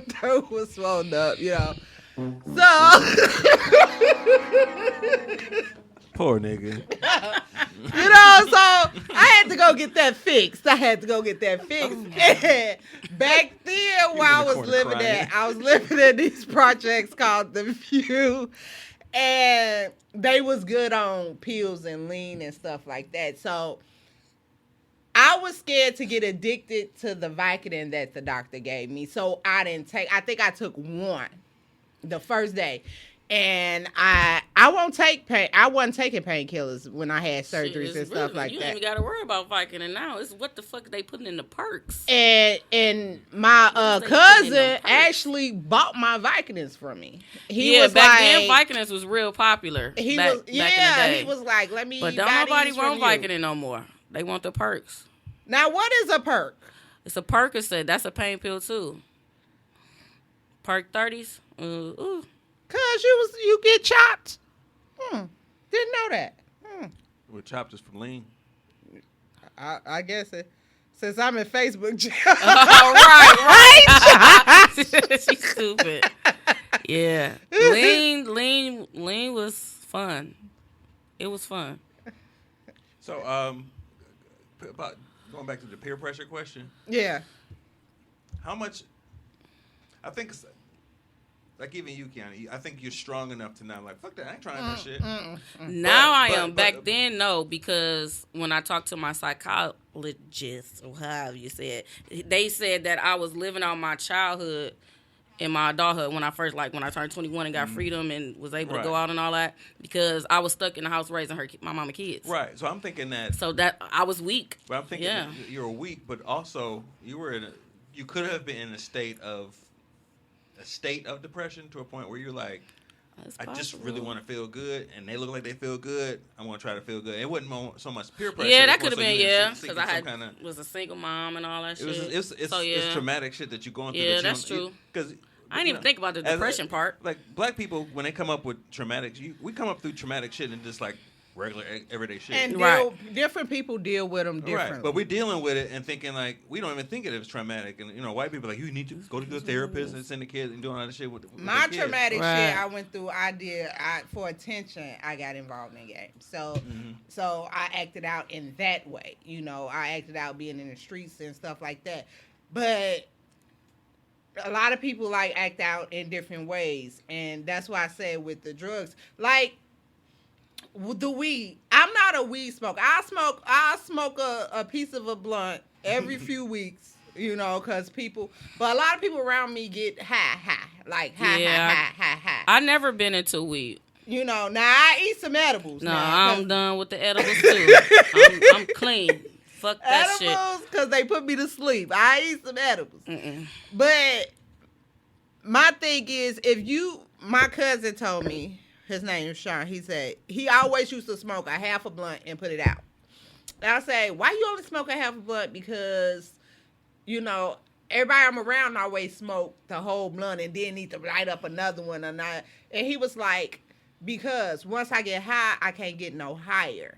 throat was swollen up. So Poor nigga. so I had to go get that fixed. And back then, where I was living at, I was living in these projects called The View, and they was good on pills and lean and stuff like that. So I was scared to get addicted to the Vicodin that the doctor gave me. So I didn't take. I think I took one the first day. And I won't take pain. I wasn't taking painkillers when I had surgeries and stuff like you that. You ain't even got to worry about Vicodin now. It's what the fuck they putting in the perks. And my cousin actually bought my Vicodins from me. He was back like, then Vicodins was real popular. He back was in the day. He was like, let me. But don't nobody want Vicodin no more. They want the perks. Now, what is a perk? It's a Percocet. That's a pain pill too. Perk 30s. Ooh. Cause you get chopped. Didn't know that. Well, chopped is from lean. I guess it. Since I'm in Facebook jail. Right. She's stupid. Yeah. Lean was fun. It was fun. So, about going back to the peer pressure question. Yeah. How much? I think, like even you, Kiana, I think you're strong enough to not like, fuck that, I ain't trying that shit. Now I am. Back then, no, because when I talked to my psychologist, or however you said, they said that I was living out my childhood in my adulthood when I turned 21 and got freedom and was able to go out and all that, because I was stuck in the house raising my mama kids. Right. So I'm thinking that. So that I was weak. But I'm thinking that you're weak, but also you could have been in a state of depression to a point where you're like, I just really want to feel good, and they look like they feel good. I'm gonna try to feel good. It wasn't so much peer pressure. Yeah, that could have been because I was a single mom and all that shit. It's traumatic shit that you're going through. Yeah, that's true. Because I didn't even think about the depression part. Like black people, when they come up with traumatic, we come up through traumatic shit and just like regular everyday shit. And different people deal with them differently. Right. But we're dealing with it and thinking like we don't even think it is traumatic. And white people are like, you need to go to the therapist and send the kids and doing all that shit with my traumatic shit I went through. For attention, I got involved in games. So I acted out in that way. I acted out being in the streets and stuff like that. But a lot of people act out in different ways, and that's why I said with the drugs, the weed. I'm not a weed smoker. I smoke a piece of a blunt every few weeks, because but a lot of people around me get high. I never been into weed. Now I eat some edibles. No, I'm done with the edibles too. I'm clean. Fuck that shit. Edibles, because they put me to sleep. I eat some edibles. But my thing is, my cousin told me, his name is Sean, he said he always used to smoke a half a blunt and put it out. And I say, why you only smoke a half a blunt? Because, everybody I'm around always smoke the whole blunt and then need to light up another one or not. And he was like, because once I get high, I can't get no higher.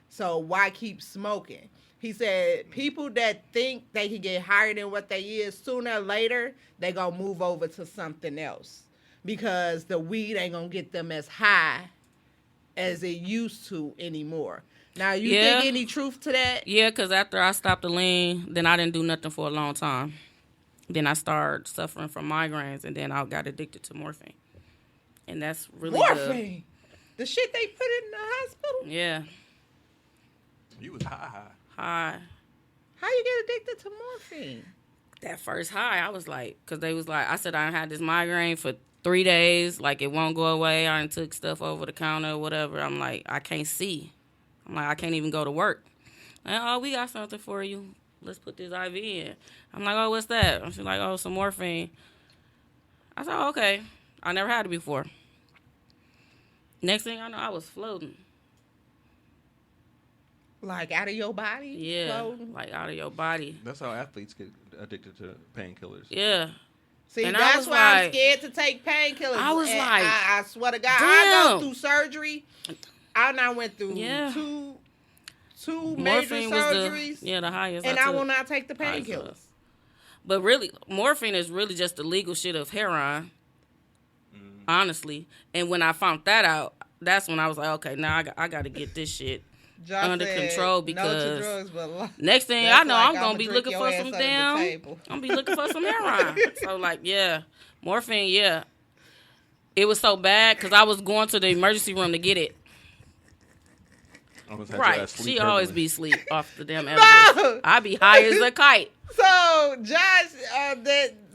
So why keep smoking? He said people that think they can get higher than what they is, sooner or later, they going to move over to something else. Because the weed ain't going to get them as high as it used to anymore. Now, you think any truth to that? Yeah, because after I stopped the lean, then I didn't do nothing for a long time. Then I started suffering from migraines, and then I got addicted to morphine. And that's really morphine? The shit they put in the hospital? Yeah. You was high. How you get addicted to morphine? That first high, I was like, because they was like, I said I had this migraine for 3 days, like it won't go away. I took stuff over the counter or whatever. I'm like, I can't see. I'm like, I can't even go to work. And, oh, we got something for you. Let's put this IV in. I'm like, oh, what's that? She's like, oh, some morphine. I said, oh, okay. I never had it before. Next thing I know, I was floating. Like out of your body? Yeah, floating? Like out of your body. That's how athletes get addicted to painkillers. Yeah. See, and that's why I'm scared to take painkillers. I was like, I swear to God, I go through surgery. I went through two major surgeries. The highest. And I will not take the painkillers. But really, morphine is really just the legal shit of heroin. Honestly. And when I found that out, that's when I was like, okay, now I got to get this shit under control, because no to drugs, next thing I know, I'm gonna be looking for some I'm gonna be looking for some heroin. So morphine, it was so bad because I was going to the emergency room to get it. Right, she always be asleep off the damn edibles. I be high as a kite. So Josh,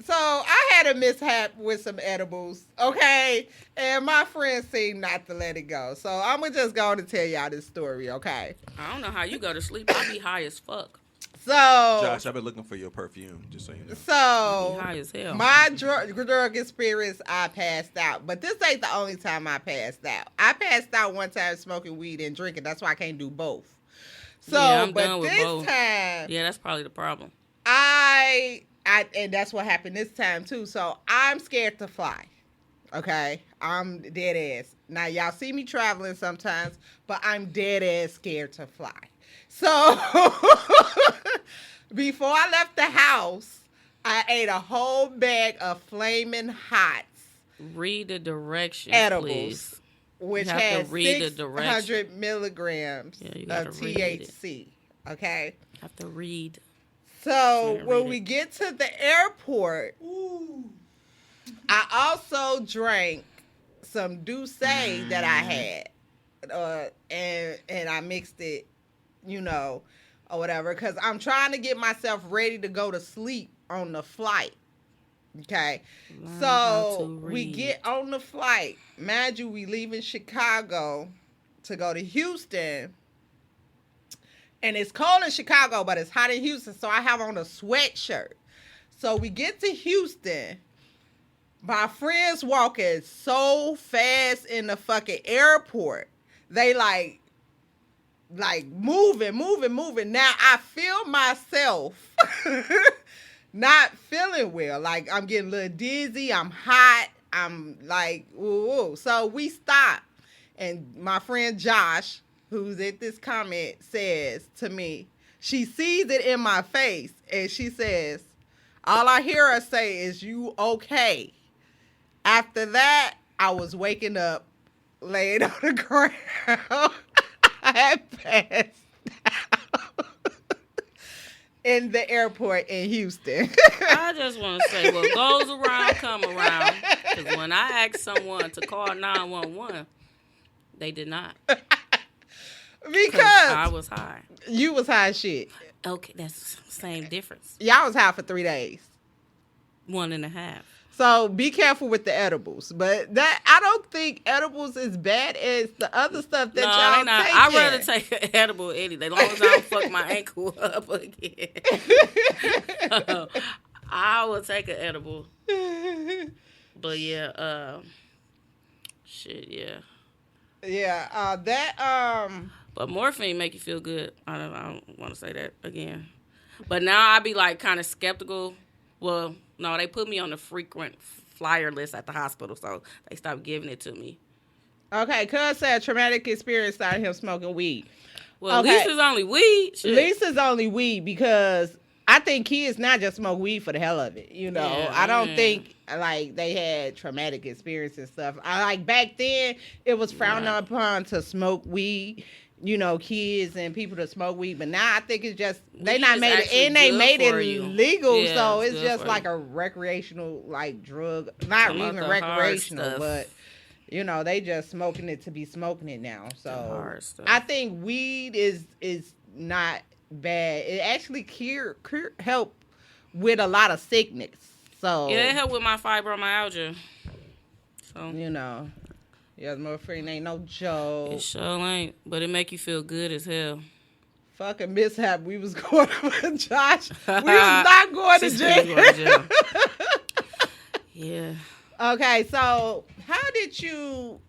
so I had a mishap with some edibles, okay? And my friend seemed not to let it go. So I'm going to just go on and tell y'all this story, okay? I don't know how you go to sleep. I be high as fuck. So Josh, I've been looking for your perfume, just so you know. So high as hell. My drug experience, I passed out. But this ain't the only time I passed out. I passed out one time smoking weed and drinking. That's why I can't do both. So, I'm but done with this both. time, yeah, that's probably the problem. I and that's what happened this time too. So I'm scared to fly. Okay, I'm dead ass. Now y'all see me traveling sometimes, but I'm dead ass scared to fly. So before I left the house, I ate a whole bag of Flamin' Hots. Read the directions, edibles, please. Which has 600 milligrams of THC. Okay, You have to read. So when we get to the airport, I also drank some Douce that I had, and I mixed it, or whatever, because I'm trying to get myself ready to go to sleep on the flight. Okay, so we get on the flight. Mind you, we leaving Chicago to go to Houston. And it's cold in Chicago, but it's hot in Houston, so I have on a sweatshirt. So we get to Houston. My friends walking so fast in the fucking airport. They like moving. Now I feel myself not feeling well. Like I'm getting a little dizzy. I'm hot. I'm like, ooh. So we stop. And my friend Josh, who's at this comment, says to me, she sees it in my face, and she says, all I hear her say is, you okay? After that, I was waking up, laying on the ground. I had passed out in the airport in Houston. I just want to say, what goes around, come around. Because when I asked someone to call 911, they did not. Because I was high. You was high as shit. Okay, that's the same difference. Y'all was high for 3 days. 1.5. So be careful with the edibles. But that I don't think edibles is bad as the other stuff that y'all taking. I'd rather take an edible any day, as long as I don't fuck my ankle up again. I would take an edible. But yeah, shit, yeah. Yeah, But morphine make you feel good. I don't want to say that again. But now I be like kind of skeptical. Well, no, they put me on the frequent flyer list at the hospital, so they stopped giving it to me. Okay, cuz said traumatic experience started him smoking weed. Well, okay. At least it's only weed. Shit. At least it's only weed because I think kids not just smoke weed for the hell of it. Yeah, I don't think like they had traumatic experience and stuff. Back then it was frowned upon to smoke weed. Kids and people to smoke weed, but now I think it's just they not made it, and they made it legal, so it's just like a recreational drug, not even recreational, but they just smoking it to be smoking it now. So I think weed is not bad. It actually help with a lot of sickness. So yeah, it helped with my fibromyalgia. So yeah, morphine ain't no joke. It sure ain't, but it make you feel good as hell. Fucking mishap. We was going with Josh. We was not going to jail. Yeah. Okay, so how did you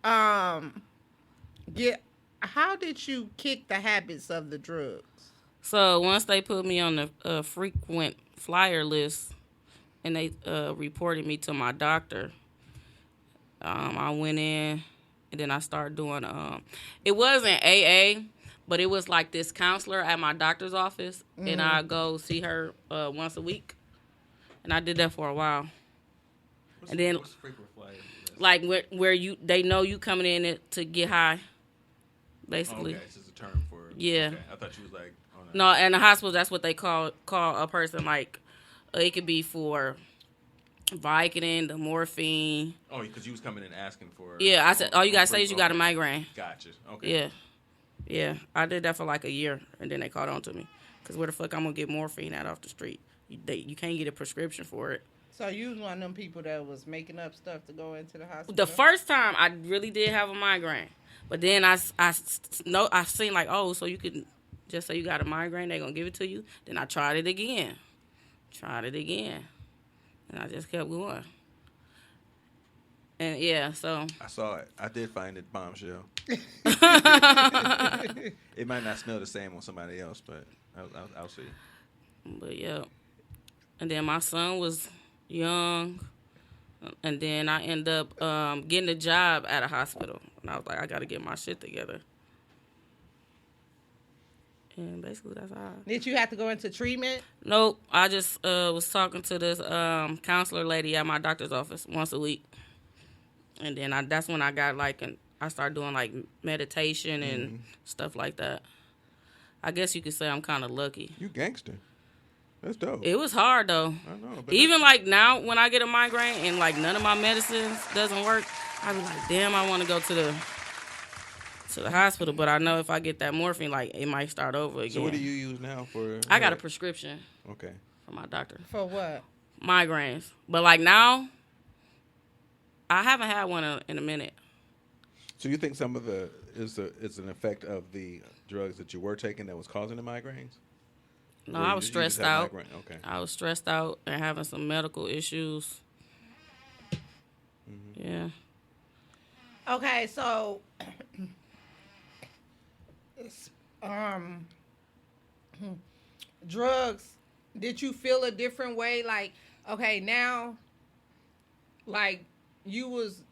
kick the habits of the drugs? So once they put me on the frequent flyer list and they reported me to my doctor, I went in. And then I started doing, it wasn't AA, but it was like this counselor at my doctor's office. Mm-hmm. And I go see her once a week. And I did that for a while. What's frequent flyer? Like where they know you coming in to get high, basically. Oh, okay, it's just a term for it. Yeah. Okay. I thought you was like... No, in the hospital, that's what they call a person, like, it could be for... Vicodin, the morphine. Oh, because you was coming in asking for... Yeah, I said, all you got to say is you got a migraine. Gotcha. Okay. Yeah. I did that for like a year, and then they caught on to me. Because where the fuck I'm going to get morphine out off the street? You can't get a prescription for it. So you was one of them people that was making up stuff to go into the hospital? The first time, I really did have a migraine. But then I seen like, oh, so you could just say you got a migraine, they're going to give it to you. Then I tried it again. And I just kept going. And yeah, so. I saw it. I did find it bombshell. It might not smell the same on somebody else, but I'll see. But yeah. And then my son was young. And then I ended up getting a job at a hospital. And I was like, I got to get my shit together. And basically, that's how. Did you have to go into treatment? Nope. I just was talking to this counselor lady at my doctor's office once a week. And then that's when I got I started doing like meditation and stuff like that. I guess you could say I'm kind of lucky. You gangster. That's dope. It was hard though. I know. Even like now when I get a migraine and like none of my medicines doesn't work, I be like, damn, I want to go to the hospital, but I know if I get that morphine, like it might start over again. So what do you use now for? I got a prescription. Okay. From my doctor. For what? Migraines. But like now, I haven't had one in a minute. So you think some of it's an effect of the drugs that you were taking that was causing the migraines? No, I was stressed out. Okay. I was stressed out and having some medical issues. Mm-hmm. Yeah. Okay, so drugs, did you feel a different way? Like, okay, now, like, you was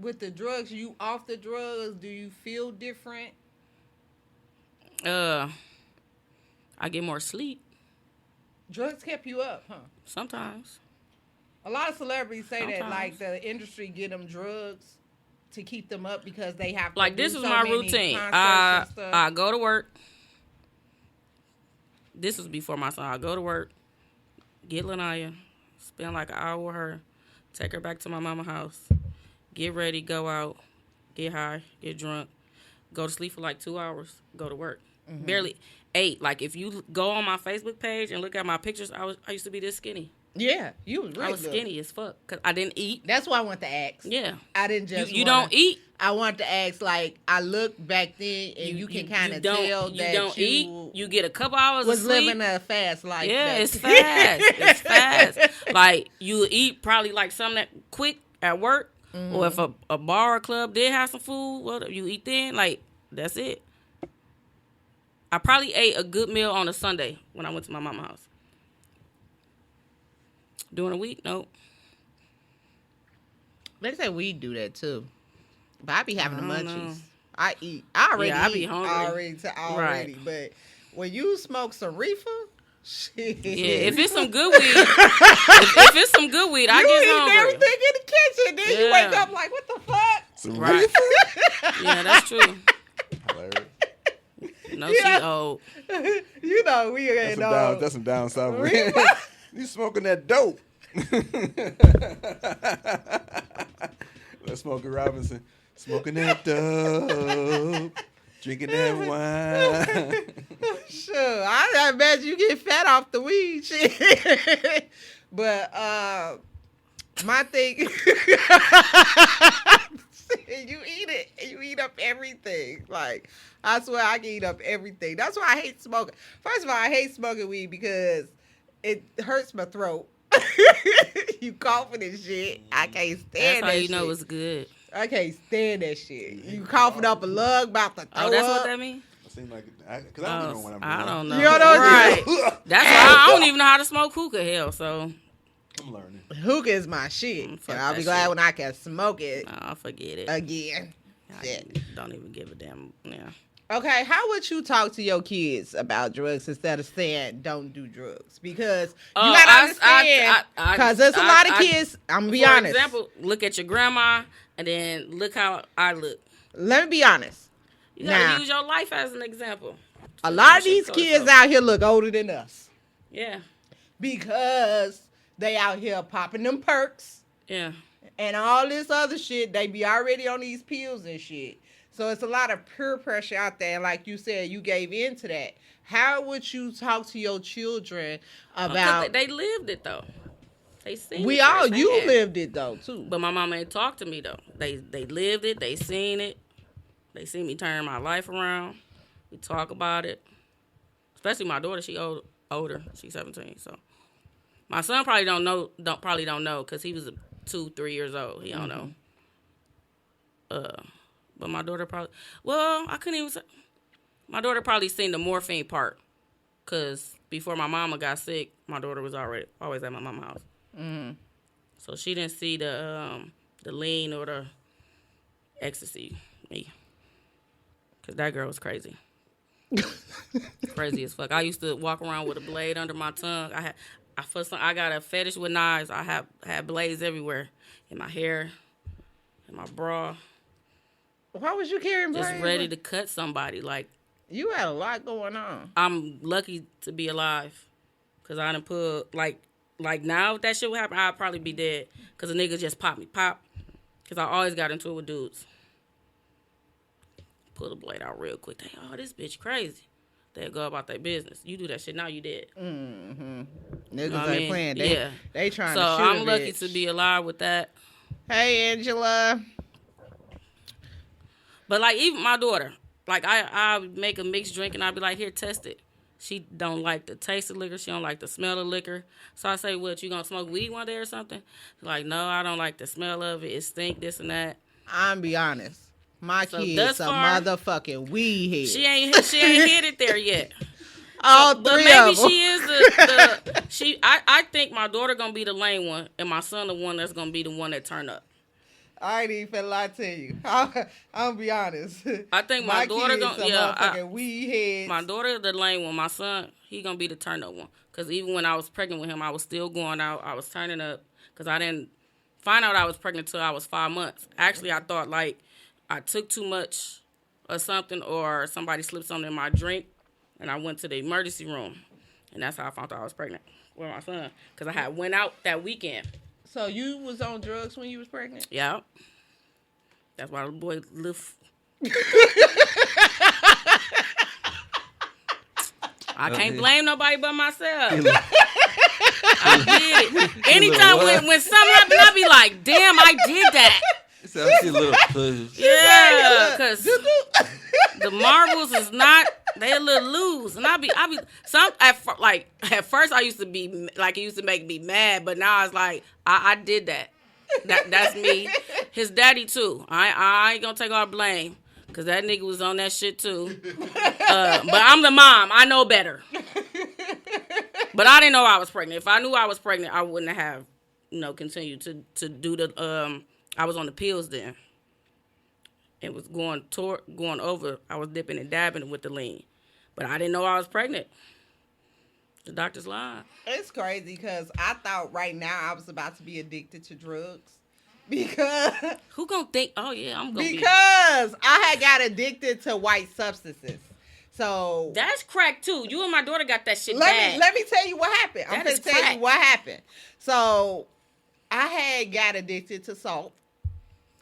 with the drugs, you off the drugs, do you feel different? I get more sleep. Drugs kept you up, huh? Sometimes. A lot of celebrities say that, like, the industry get them drugs to keep them up because they have to like do this is so my many routine. concerts and stuff. I go to work. This was before my son. I go to work, get Lanaya, spend like an hour with her, take her back to my mama's house, get ready, go out, get high, get drunk, go to sleep for like 2 hours, go to work. Mm-hmm. Barely 8. Like if you go on my Facebook page and look at my pictures, I used to be this skinny. Yeah, you was really I was skinny as fuck because I didn't eat. That's why I want to ask. Yeah. I didn't just You don't eat? I want to ask, like, I look back then and you can kind of tell that you don't eat. You get a couple hours of sleep. Was living a fast life. Yeah, it's fast. It's fast. Like, you eat probably like something that quick at work. Mm-hmm. Or if a bar or club did have some food, well, you eat then. Like, that's it. I probably ate a good meal on a Sunday when I went to my mama's house. During the week, nope. They say we do that too, but I be having the munchies. I eat. I already be hungry. Already. But when you smoke some reefer, shit. Yeah, if it's some good weed, if it's some good weed, I get hungry. You eat everything in the kitchen, then you wake up like, what the fuck? Some reefer? Yeah, that's true. Hilarious. No, she old. You know, we ain't know. That's some down south. You smoking that dope. Let's Smokey Robinson. Smoking that dope. Drinking that wine. Sure. I imagine you get fat off the weed shit. But my thing you eat it. You eat up everything. Like, I swear I can eat up everything. That's why I hate smoking. First of all, I hate smoking weed because it hurts my throat. You coughing and shit. I can't stand that shit. That's how you know it's good. I can't stand that shit. You coughing up a lung, about to throw Oh, that's up. what that means? It seems like because I don't know when I'm doing. I don't know. You don't know right. That's why I don't even know how to smoke hookah. Hell, so I'm learning. Hookah is my shit. And I'll be glad when I can smoke it. I'll forget it Again. I don't even give a damn. Yeah. Okay, how would you talk to your kids about drugs instead of saying don't do drugs? Because you gotta understand, because there's a lot of kids, I'm gonna be honest. For example, look at your grandma and then look how I look. Let me be honest. You gotta use your life as an example. A lot of these kids out here look older than us. Yeah. Because they out here popping them perks. Yeah. And all this other shit, they be already on these pills and shit. So it's a lot of peer pressure out there. And like you said, you gave in to that. How would you talk to your children about... They lived it, though. They seen it. You lived it, though, too. But my mama ain't talked to me, though. They lived it. They seen it. They seen me turn my life around. We talk about it. Especially my daughter. She older. She's 17, so... My son probably don't know, because he was 2-3 years old. He don't know. But my daughter probably... Well, I couldn't even say... My daughter probably seen the morphine part, because before my mama got sick, my daughter was always at my mama's house. Mm-hmm. So she didn't see the lean or the ecstasy. Me. Because that girl was crazy. Crazy as fuck. I used to walk around with a blade under my tongue. I got a fetish with knives. I had blades everywhere. In my hair, in my bra. Why was you carrying blades? Just ready to cut somebody. Like, you had a lot going on. I'm lucky to be alive. Because I done put, like now, if that shit would happen, I'd probably be dead. Because a nigga just popped me. Pop. Because I always got into it with dudes. Pull the blade out real quick. They, oh, this bitch crazy. They'll go about their business. You do that shit, now you dead. Mm-hmm. Niggas ain't playing. They trying so to shoot I'm lucky to be alive with that. Hey, Angela. But, like, even my daughter, like, I make a mixed drink, and I'll be like, here, test it. She don't like the taste of liquor. She don't like the smell of liquor. So I say, what, you gonna smoke weed one day or something? She's like, no, I don't like the smell of it. It stink, this and that. I'm be honest. My kid's a motherfucking weed head. She ain't hit it there yet. All but three maybe of them. she is I think my daughter gonna be the lame one, and my son the one that's gonna be the one that turn up. I ain't even finna lie to you. I'll be honest. I think my daughter gonna weed heads. My daughter the lame one. My son he gonna be the turn up one. Cause even when I was pregnant with him, I was still going out. I was turning up. Cause I didn't find out I was pregnant till I was 5 months. Actually, I thought like I took too much or something, or somebody slipped something in my drink, and I went to the emergency room, and that's how I found out I was pregnant with my son. Cause I had went out that weekend. So you was on drugs when you was pregnant? Yeah. That's why the boy live. I can't blame nobody but myself. I did it. Anytime when something happened, I be like, damn, I did that. So I see a little push. Yeah, because the marbles is not, they a little loose. And I be at first I used to be, like, it used to make me mad, but now it's like, I did that. That's me. His daddy, too. I ain't gonna take all blame, because that nigga was on that shit, too. But I'm the mom. I know better. But I didn't know I was pregnant. If I knew I was pregnant, I wouldn't have, continued to do the, I was on the pills then. It was going over. I was dipping and dabbing with the lean. But I didn't know I was pregnant. The doctor's lying. It's crazy because I thought right now I was about to be addicted to drugs. Because... Who gonna think, oh yeah, I'm gonna be... Because I had got addicted to white substances. So... That's crack too. You and my daughter got that shit bad. Let me tell you what happened. I'm going to tell you what happened. So, I had got addicted to salt.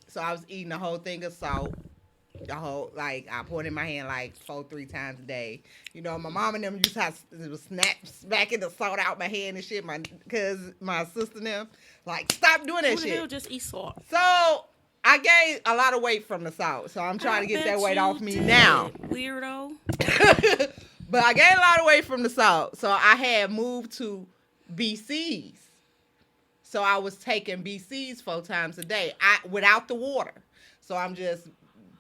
So I was eating the whole thing of salt. I poured in my hand like 3 times a day. My mom and them used to have snap smacking the salt out my hand and shit. Because my sister and them, like, stop doing that shit. Who the hell just eat salt? So I gained a lot of weight from the salt. So I'm trying to get that weight off me now. Weirdo. But I gained a lot of weight from the salt. So I had moved to BC's. So I was taking BC's 4 times a day without the water. So I'm just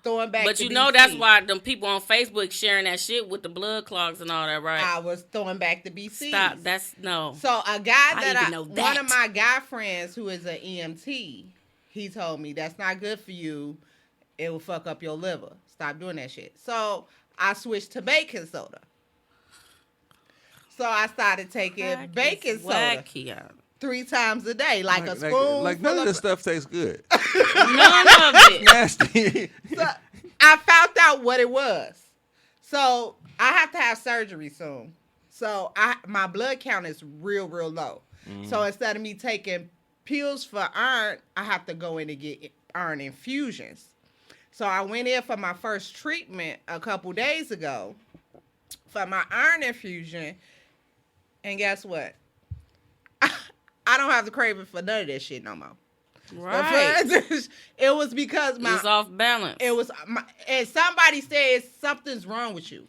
throwing back But the you BC's. know that's why them people on Facebook sharing that shit with the blood clogs and all that, right? I was throwing back the BC's. Stop. That's no. So a guy one of my guy friends who is an EMT, he told me that's not good for you. It will fuck up your liver. Stop doing that shit. So I switched to baking soda. So I stared taking baking soda. 3 times a day, like a spoon. Like none of this stuff tastes good. None of it. Nasty. So I found out what it was. So I have to have surgery soon. So my blood count is real, real low. Mm. So instead of me taking pills for iron, I have to go in and get iron infusions. So I went in for my first treatment a couple days ago for my iron infusion. And guess what? I don't have the craving for none of that shit no more. Right. It was because it's off balance. It was and somebody said something's wrong with you.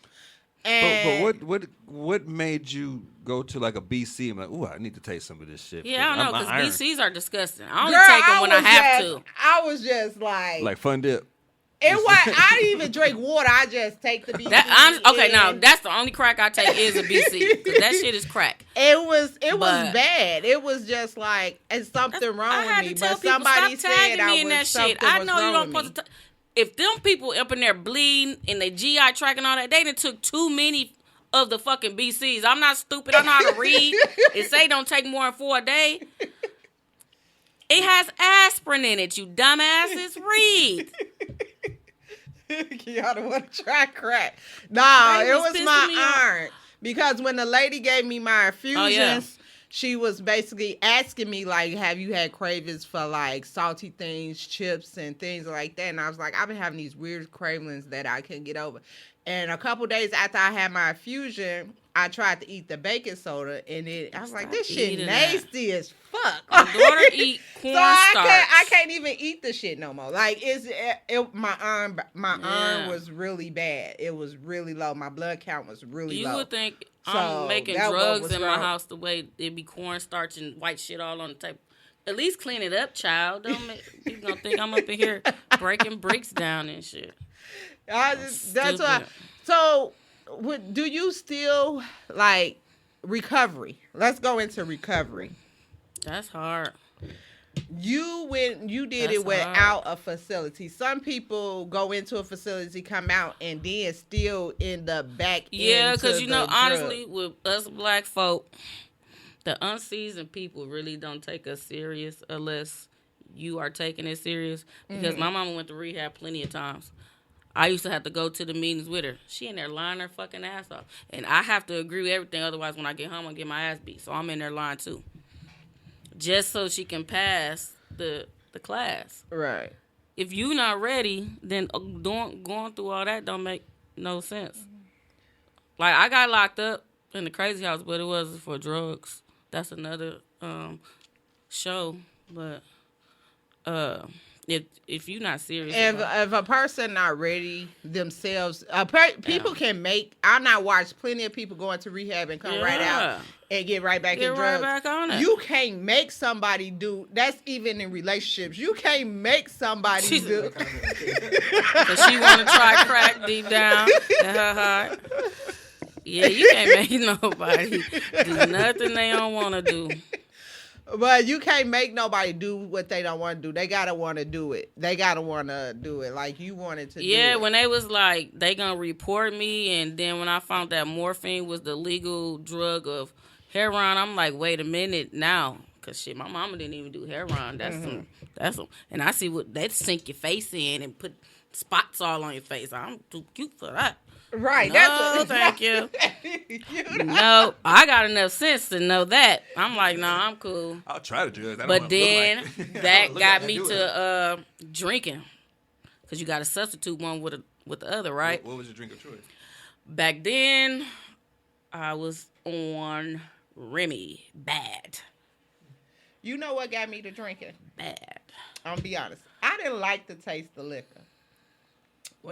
And but what made you go to like a BC and like, ooh, I need to taste some of this shit? Yeah, I don't know, because BCs are disgusting. I only Girl, take them when I have to. I was just like Fun dip. It was. I didn't even drink water. I just take the BC. Okay, now that's the only crack I take is a BC. Cause that shit is crack. It was bad. It was just like it's something wrong with me. But somebody said I was that shit. I know you don't supposed to. If them people up in there bleeding and they GI track and all that, they done took too many of the fucking BCs. I'm not stupid. I know how to read. It say don't take more than 4 a day. It has aspirin in it, you dumbasses. Read. Kiana want to try crack. Nah, it was my iron. Because when the lady gave me my infusions, she was basically asking me, like, have you had cravings for, like, salty things, chips, and things like that? And I was like, I've been having these weird cravings that I couldn't get over. And a couple days after I had my infusion, I tried to eat the baking soda, and I was like, this shit nasty as fuck. My daughter eat cornstarch. So I can't even eat the shit no more. Like, my iron was really bad. It was really low. My blood count was really low. You would think I'm making drugs in my house the way it be cornstarch and white shit all on the table. At least clean it up, child. People gonna think I'm up in here breaking bricks down and shit. That's why. So, do you still like recovery? Let's go into recovery. That's hard. You did it without a facility. Some people go into a facility, come out, and then still end up back. Yeah, because honestly, with us black folk, the unseasoned people really don't take us serious unless you are taking it serious. Because my mama went to rehab plenty of times. I used to have to go to the meetings with her. She in there lying her fucking ass off. And I have to agree with everything. Otherwise, when I get home, I get my ass beat. So I'm in there lying too. Just so she can pass the class. Right. If you not ready, then going through all that don't make no sense. Like, I got locked up in the crazy house, but it wasn't for drugs. That's another show. But if you're not serious, if a person not ready themselves, people can make. I not watched plenty of people go into rehab and come right out and get right back in drugs. Back on it. You can't make somebody do. That's even in relationships. You can't make somebody do. Because she want to try crack deep down in her heart. Yeah, you can't make nobody do nothing they don't want to do. But you can't make nobody do what they don't want to do. They gotta want to do it. They gotta want to do it like you wanted to. Yeah, do it. When they was like they gonna report me, and then when I found that morphine was the legal drug of heroin, I'm like, wait a minute now, cause shit, my mama didn't even do heroin. That's some, and I see what they sink your face in and put spots all on your face. I'm too cute for that. Right. No, thank you. No, I got enough sense to know that. I'm like, nah, I'm cool. I'll try to do it. But then that got me to drinking, because you got to substitute one with the other, right? What was your drink of choice? Back then, I was on Remy. Bad. You know what got me to drinking? Bad. I'm gonna be honest. I didn't like the taste of liquor.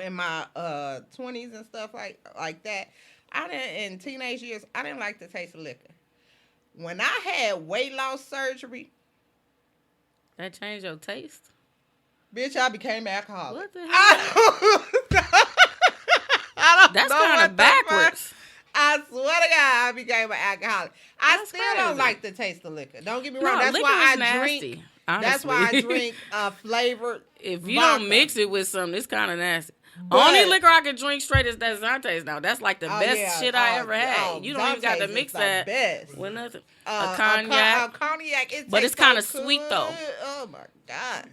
In my 20s and stuff like that, in teenage years, I didn't like the taste of liquor. When I had weight loss surgery, that changed your taste? Bitch, I became alcoholic. What the hell? I don't That's know kind of backwards. I swear to God, I became an alcoholic. I still don't like the taste of liquor. Don't get me wrong. That's why I drink. Honestly. That's why I drink flavored. If you vodka. don't mix it with something, it's kind of nasty. Only liquor I can drink straight is that Zantes now. That's like the best shit I ever had. You don't even got to mix that with nothing. A cognac. Cognac. But it's kind of sweet though. Oh my God.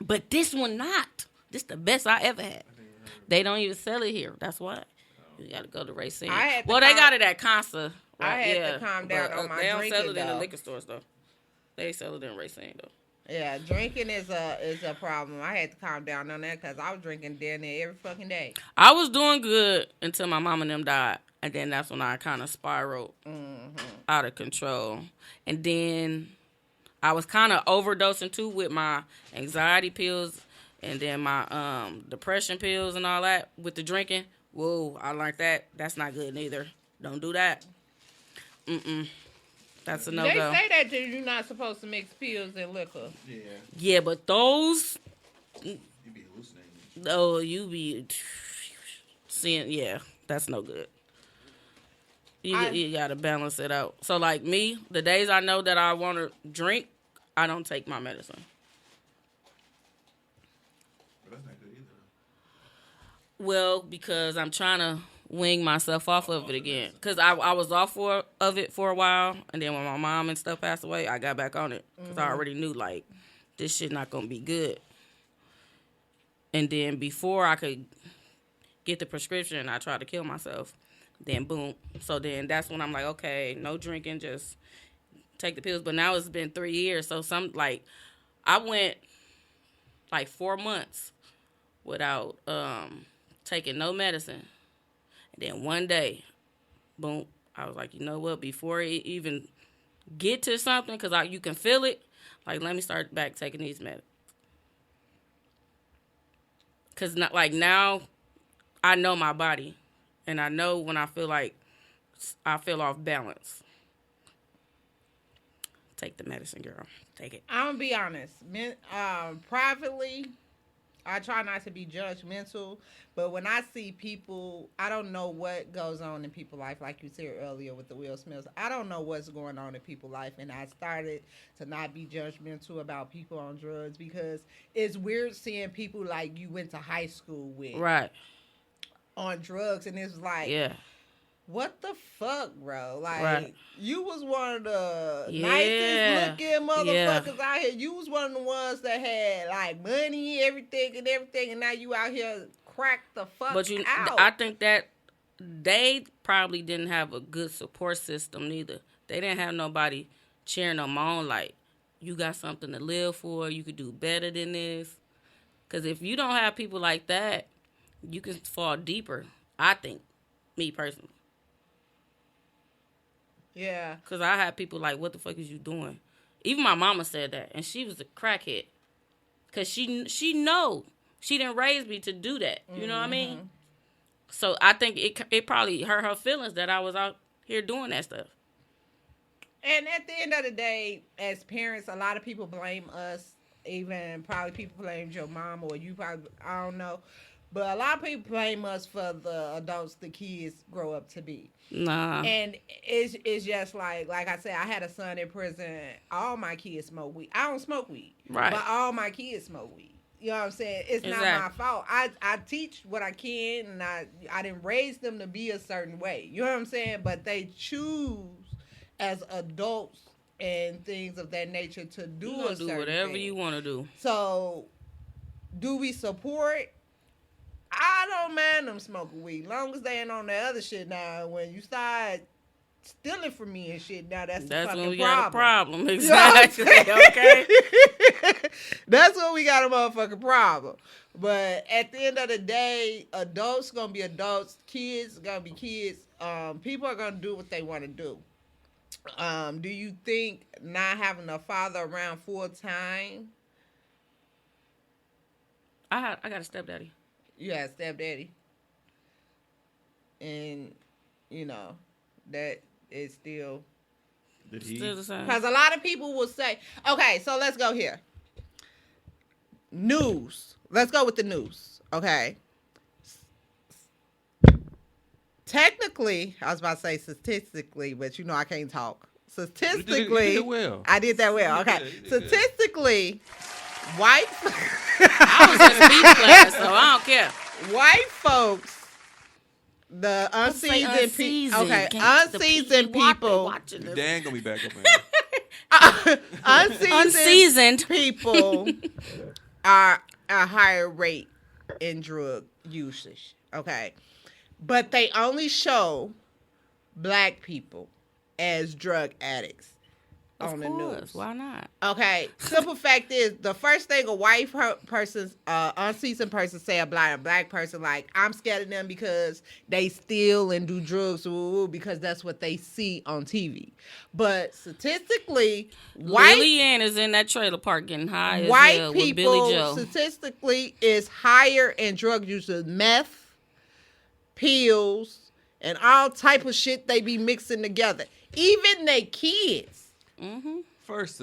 But this one not. This the best I ever had. They don't even sell it here. That's why. You got to go to Racine. Well, they got it at Casa. I had to calm down on my drinking. They don't sell it in the liquor stores though. They sell it in Racine though. Yeah, drinking is a problem. I had to calm down on that because I was drinking down there every fucking day. I was doing good until my mom and them died. And then that's when I kind of spiraled out of control. And then I was kind of overdosing too with my anxiety pills and then my depression pills and all that with the drinking. Whoa, I like that. That's not good neither. Don't do that. That's a no-go. They say that you're not supposed to mix pills and liquor. Yeah. Yeah, but those... You be hallucinating and Oh, you be seeing, yeah, that's no good. You got to balance it out. So, like me, the days I know that I want to drink, I don't take my medicine. But that's not good either. Well, because I'm trying to wing myself off of it again. Because I was off of it for a while, and then when my mom and stuff passed away, I got back on it. Because I already knew, like, this shit not going to be good. And then before I could get the prescription, I tried to kill myself. Then boom. So then that's when I'm like, okay, no drinking, just take the pills. But now it's been 3 years. So I went like 4 months without taking no medicine. And then one day, boom, I was like, you know what? Before it even get to something, because you can feel it, like, let me start back taking these meds. Because now I know my body. And I know when I feel like I feel off balance. Take the medicine, girl. Take it. I'm gonna be honest. Privately, I try not to be judgmental, but when I see people, I don't know what goes on in people's life. Like you said earlier with the Will Smiths, I don't know what's going on in people's life, and I started to not be judgmental about people on drugs because it's weird seeing people like you went to high school with, right, on drugs, and it's like, yeah, what the fuck, bro? Like, right. You was one of the nicest looking motherfuckers out here. You was one of the ones that had, like, money, everything, and now you out here cracked the fuck out. I think that they probably didn't have a good support system neither. They didn't have nobody cheering them on, like, you got something to live for, you could do better than this. Because if you don't have people like that, you can fall deeper, I think, me personally. Yeah. Because I had people like, what the fuck is you doing? Even my mama said that, and she was a crackhead. Because she know. She didn't raise me to do that. You know what I mean? So I think it probably hurt her feelings that I was out here doing that stuff. And at the end of the day, as parents, a lot of people blame us. Even probably people blame your mom or you probably, I don't know. But a lot of people blame us for the adults the kids grow up to be. Nah. And it's just like I said, I had a son in prison. All my kids smoke weed. I don't smoke weed. Right. But all my kids smoke weed. You know what I'm saying? It's not my fault. I teach what I can, and I didn't raise them to be a certain way. You know what I'm saying? But they choose as adults and things of that nature to do a certain whatever thing. you want to do. So, do we support? I don't mind them smoking weed, long as they ain't on that other shit. Now, when you start stealing from me and shit, now that's the fucking when we problem. got a problem. Exactly. Okay. That's when we got a motherfucking problem. But at the end of the day, adults gonna be adults, kids gonna be kids. People are gonna do what they want to do. Do you think not having a father around full time? I got a stepdaddy. You had a stepdaddy. And, you know, that is still... Did he? Still the same. Because a lot of people will say... Okay, so let's go here. News. Let's go with the news. Okay. Technically, I was about to say statistically, but you know I can't talk. Statistically... You did well. I did that well. Okay. Statistically... White, I was in speech class, so I don't care. White folks, the unseasoned people, okay, unseasoned people, Dan gonna be back up in. unseasoned people are a higher rate in drug usage. Okay, but they only show black people as drug addicts. On the news. Why not? Okay. Simple fact is, the first thing a white person's unseasoned person say about a black person, like, I'm scared of them because they steal and do drugs, because that's what they see on TV. But statistically, Lily Ann is in that trailer park getting high as white hell people with Billy Joe. Statistically is higher in drug users, meth, pills, and all type of shit they be mixing together. Even they kids. Mm-hmm. First,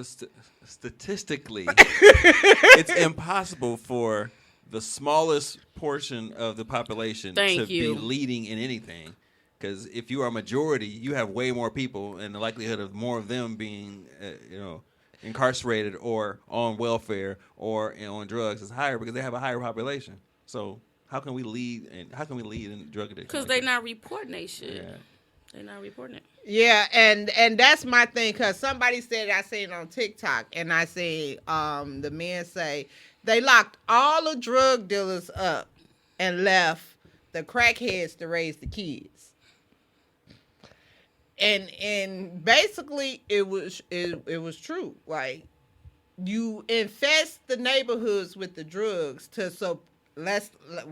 statistically, it's impossible for the smallest portion of the population Thank to you. be leading in anything. Because if you are a majority, you have way more people, and the likelihood of more of them being, incarcerated or on welfare or on drugs is higher because they have a higher population. So how can we lead in drug addiction? Because they're not reporting that shit. Yeah. They're not reporting it. Yeah, and that's my thing, because somebody said, I seen it on TikTok, and I see the men say they locked all the drug dealers up and left the crackheads to raise the kids. And basically it was true. Like, you infest the neighborhoods with the drugs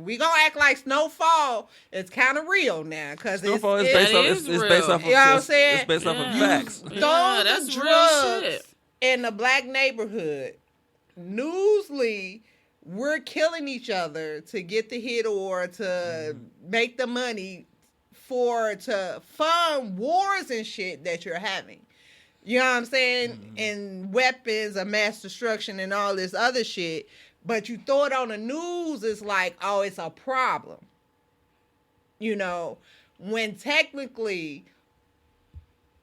we gonna act like Snowfall is kind of real now, because Snowfall is it's based off of you know what I'm saying? It's based off of Yeah. facts. throw that's the real drugs shit. in the black neighborhood. Newsly, we're killing each other to get the hit or to make the money to fund wars and shit that you're having. You know what I'm saying? And weapons of mass destruction and all this other shit. But you throw it on the news, it's like, oh, it's a problem. You know, when technically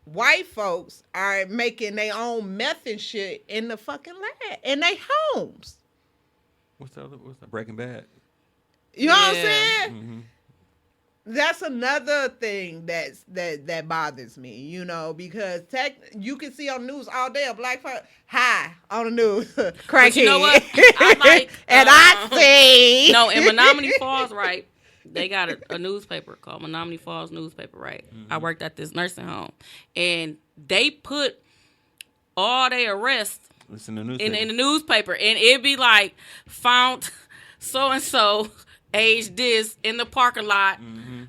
white folks are making their own meth and shit in the fucking lab, in their homes. What's that? Breaking Bad? You know what I'm Yeah. saying? Mm-hmm. That's another thing that bothers me, you know, because you can see on the news all day a black person high on the news, crackhead. you know what? I like, and I see. No, in Menominee Falls, right? They got a newspaper called Menominee Falls Newspaper, right? I worked at this nursing home, and they put all their arrests It's in the newspaper. in the newspaper, and it'd be like, found so and so age this in the parking lot,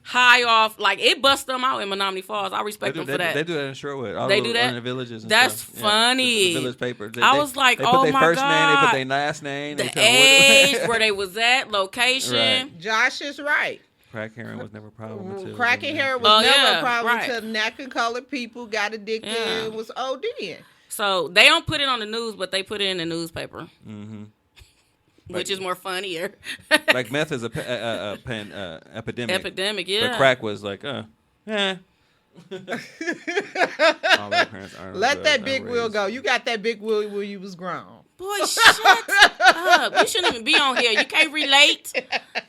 high off. Like, it bust them out in Menominee Falls. I respect them for that. They do that in Sherwood. All They the do that? in the villages. And That's stuff. funny. The village paper. I was like, they put oh their my first name. They put God. their last name. They The tell them what- age, where they was at, location. Right. Josh is right. Crack heroin was never a problem until Crack and hair was Oh, never yeah, a problem right. until African colored people got addicted Yeah. and was ODing. So they don't put it on the news, but they put it in the newspaper, Mm-hmm. which is more funnier. Like meth is a epidemic. Epidemic, yeah. But crack was like, All their parents aren't on Let drugs, that big wheel outrageous. go. You got that big wheel when you was grown. Boy, shut up. You shouldn't even be on here. You can't relate.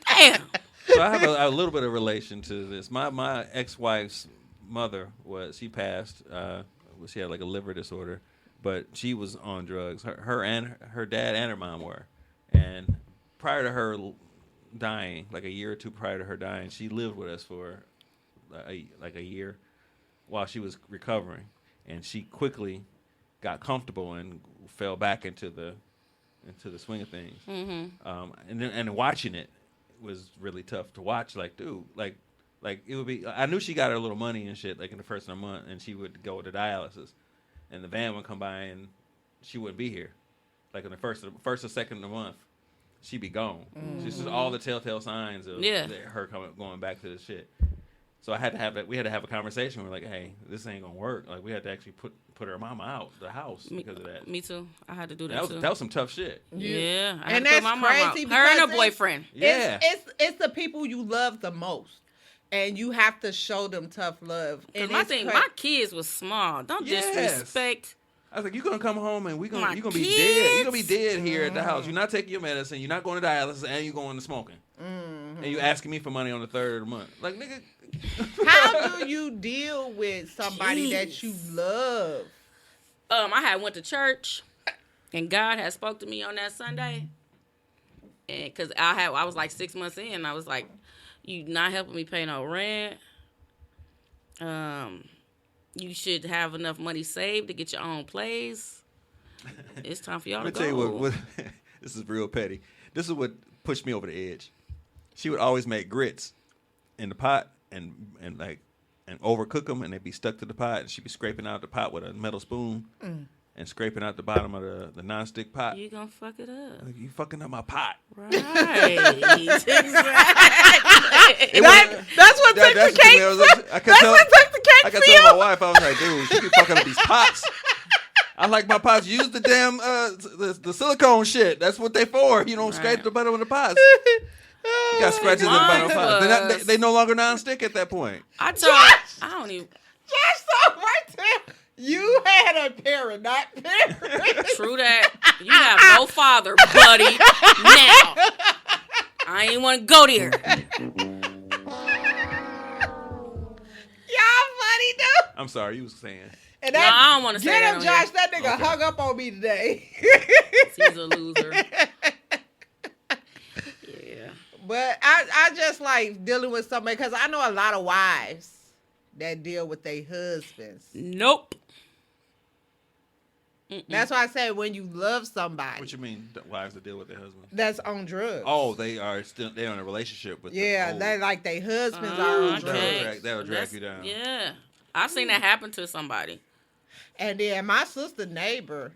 Damn. So I have a little bit of relation to this. My ex-wife's mother she passed. She had like a liver disorder, but she was on drugs. Her dad and her mom were. And prior to her dying, like a year or two prior to her dying, she lived with us for like a year while she was recovering, and she quickly got comfortable and fell back into the swing of things. And watching it was really tough to watch. Like, dude, like it would be. I knew she got her little money and shit like in the first of the month, and she would go to dialysis, and the van would come by and she wouldn't be here. Like in the first or second of the month, she'd be gone. This is all the telltale signs of her going back to this shit. So we had to have a conversation. We're like, hey, this ain't gonna work. Like, we had to actually put her mama out the house because of that. Me too. I had to do that too. That was some tough shit. Yeah. I had And to put that's my mom out. crazy Her and her because boyfriend. Yeah. It's the people you love the most, and you have to show them tough love. And My it's thing, cra- my kids was small. Don't disrespect. I was like, you're gonna come home and you're gonna be kids? dead. You're gonna be dead here at the house. You're not taking your medicine. You're not going to dialysis, and you're going to smoking. And you asking me for money on the third of the month. Like, nigga. How do you deal with somebody that you love? I had went to church, and God had spoke to me on that Sunday, and because I was like 6 months in, I was like, "You not helping me pay no rent. You should have enough money saved to get your own place. It's time for y'all to Let go." me tell you what this is real petty. This is what pushed me over the edge. She would always make grits in the pot and overcook them, and they'd be stuck to the pot. And she'd be scraping out the pot with a metal spoon and scraping out the bottom of the nonstick pot. You gonna fuck it up, Like, you fucking up my pot. right? Exactly. That's what took the cake. I could tell my wife, I was like, dude, she be fucking up these pots. I like my pots. Use the damn the silicone shit. That's what they for. You don't scrape the butter with the pots. You got scratches in the bottom of pots. They no longer non-stick at that point. I don't even. Josh, so right there. You had a parent, not parent. True that. You have no father, buddy. Now. I ain't want to go there. Y'all funny, dude. I'm sorry, you was saying. And that, no, I don't want to say that. Get him, Josh. That nigga hung up on me today. He's a loser. Yeah. But I just like dealing with somebody because I know a lot of wives that deal with their husbands. Nope. That's why I say when you love somebody. What you mean, wives that deal with their husband? That's on drugs. Oh, they're in a relationship with. Yeah, they like their husbands are on drugs. That'll drag you down. Yeah, I've seen that happen to somebody. And then my sister neighbor,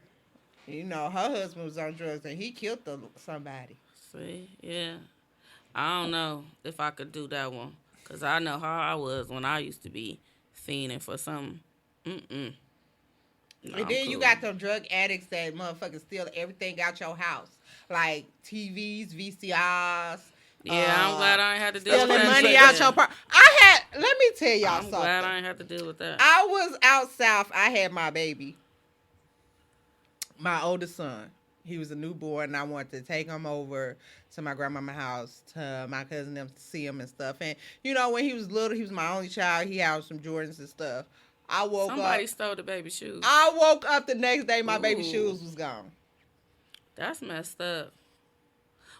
you know, her husband was on drugs and he killed somebody. See, yeah, I don't know if I could do that one because I know how I was when I used to be fiending for something. No, and then you got them drug addicts that motherfuckers steal everything out your house. Like TVs, VCRs. Yeah, I'm glad I ain't had to deal with that. Stealing money out your let me tell y'all something. I'm glad I ain't had to deal with that. I was out south. I had my baby. My oldest son. He was a newborn, and I wanted to take him over to my grandmama's house to my cousin them to see him and stuff. And, you know, when he was little, he was my only child. He had some Jordans and stuff. Somebody stole the baby shoes. I woke up the next day, my baby shoes was gone. That's messed up.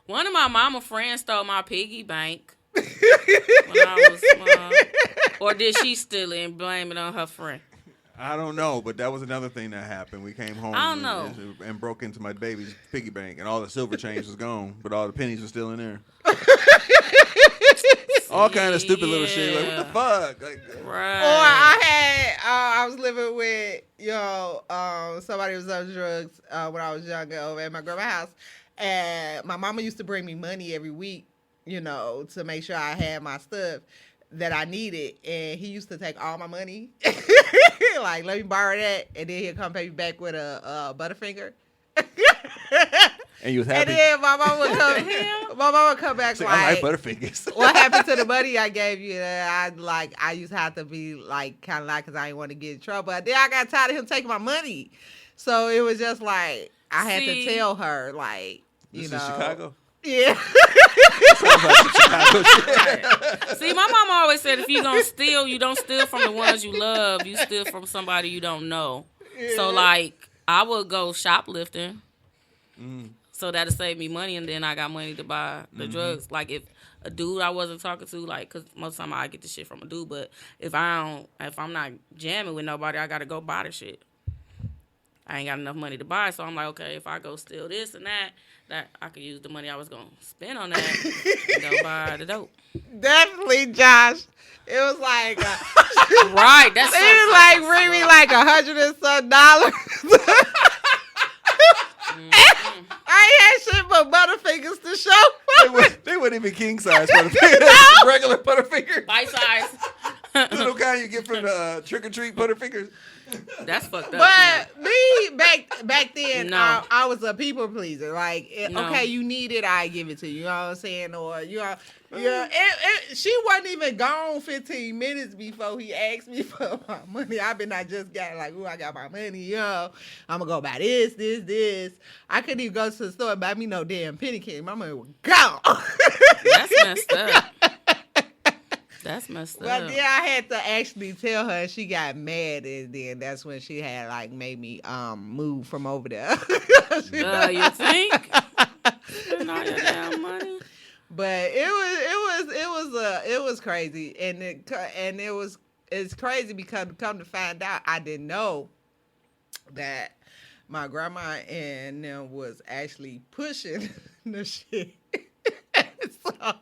One of my mama friends stole my piggy bank when I was small. Or did she steal it and blame it on her friend? I don't know, but that was another thing that happened. We came home and broke into my baby's piggy bank, and all the silver change was gone, but all the pennies were still in there. All kind of stupid little shit. Like, what the fuck? Like, right. Or I was living with, somebody who was on drugs when I was younger over at my grandma's house. And my mama used to bring me money every week, to make sure I had my stuff that I needed. And he used to take all my money. Like, let me borrow that. And then he'll come pay me back with a Butterfinger. And you was happy? And then my mom would come back like, I like Butterfingers. What happened to the money I gave you? I used to have to be like, kind of like, because I didn't want to get in trouble. But then I got tired of him taking my money. So it was just like, I had to tell her, like, this is Chicago? Yeah. Sounds like some Chicago shit. See, my mama always said if you gonna steal, you don't steal from the ones you love. You steal from somebody you don't know. Yeah. So, like, I would go shoplifting. So that'll save me money, and then I got money to buy the drugs. Like, if a dude I wasn't talking to, like, because most of the time I get the shit from a dude, but if I'm not jamming with nobody, I got to go buy the shit. I ain't got enough money to buy, so I'm like, okay, if I go steal this and that I could use the money I was going to spend on that and go buy the dope. Definitely, Josh. It was like... right, that's... It was like, bring me like $100 and some. I ain't had shit but Butterfingers to show. They weren't even king size Butterfingers. Regular Butterfingers. Bite size. Little kind you get from the trick or treat Butterfingers. That's fucked up. But me back then, no. I was a people pleaser. Like, okay, you need it, I give it to you. You know what I'm saying? Or she wasn't even gone 15 minutes before he asked me for my money. I just got like, I got my money, I'm gonna go buy this. I couldn't even go to the store and buy me no damn penny candy. My money was gone. That's messed up. That's messed up. But then I had to actually tell her, and she got mad, and then that's when she had like made me move from over there. You think? Spend all your damn money. But it was crazy, and it's crazy because come to find out, I didn't know that my grandma and them was actually pushing the shit. So,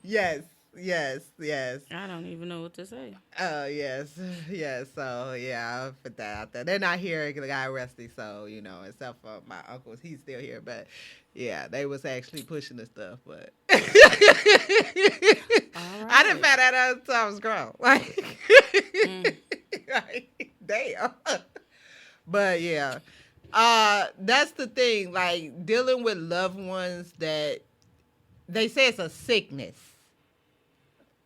yes. I don't even know what to say. Oh, yes. So, yeah, I'll put that out there. They're not here. The guy arrested, so, except for my uncles, he's still here. But, yeah, they was actually pushing the stuff. But right. I didn't find that out until I was grown. Like, Damn. But yeah. That's the thing. Like dealing with loved ones that they say it's a sickness.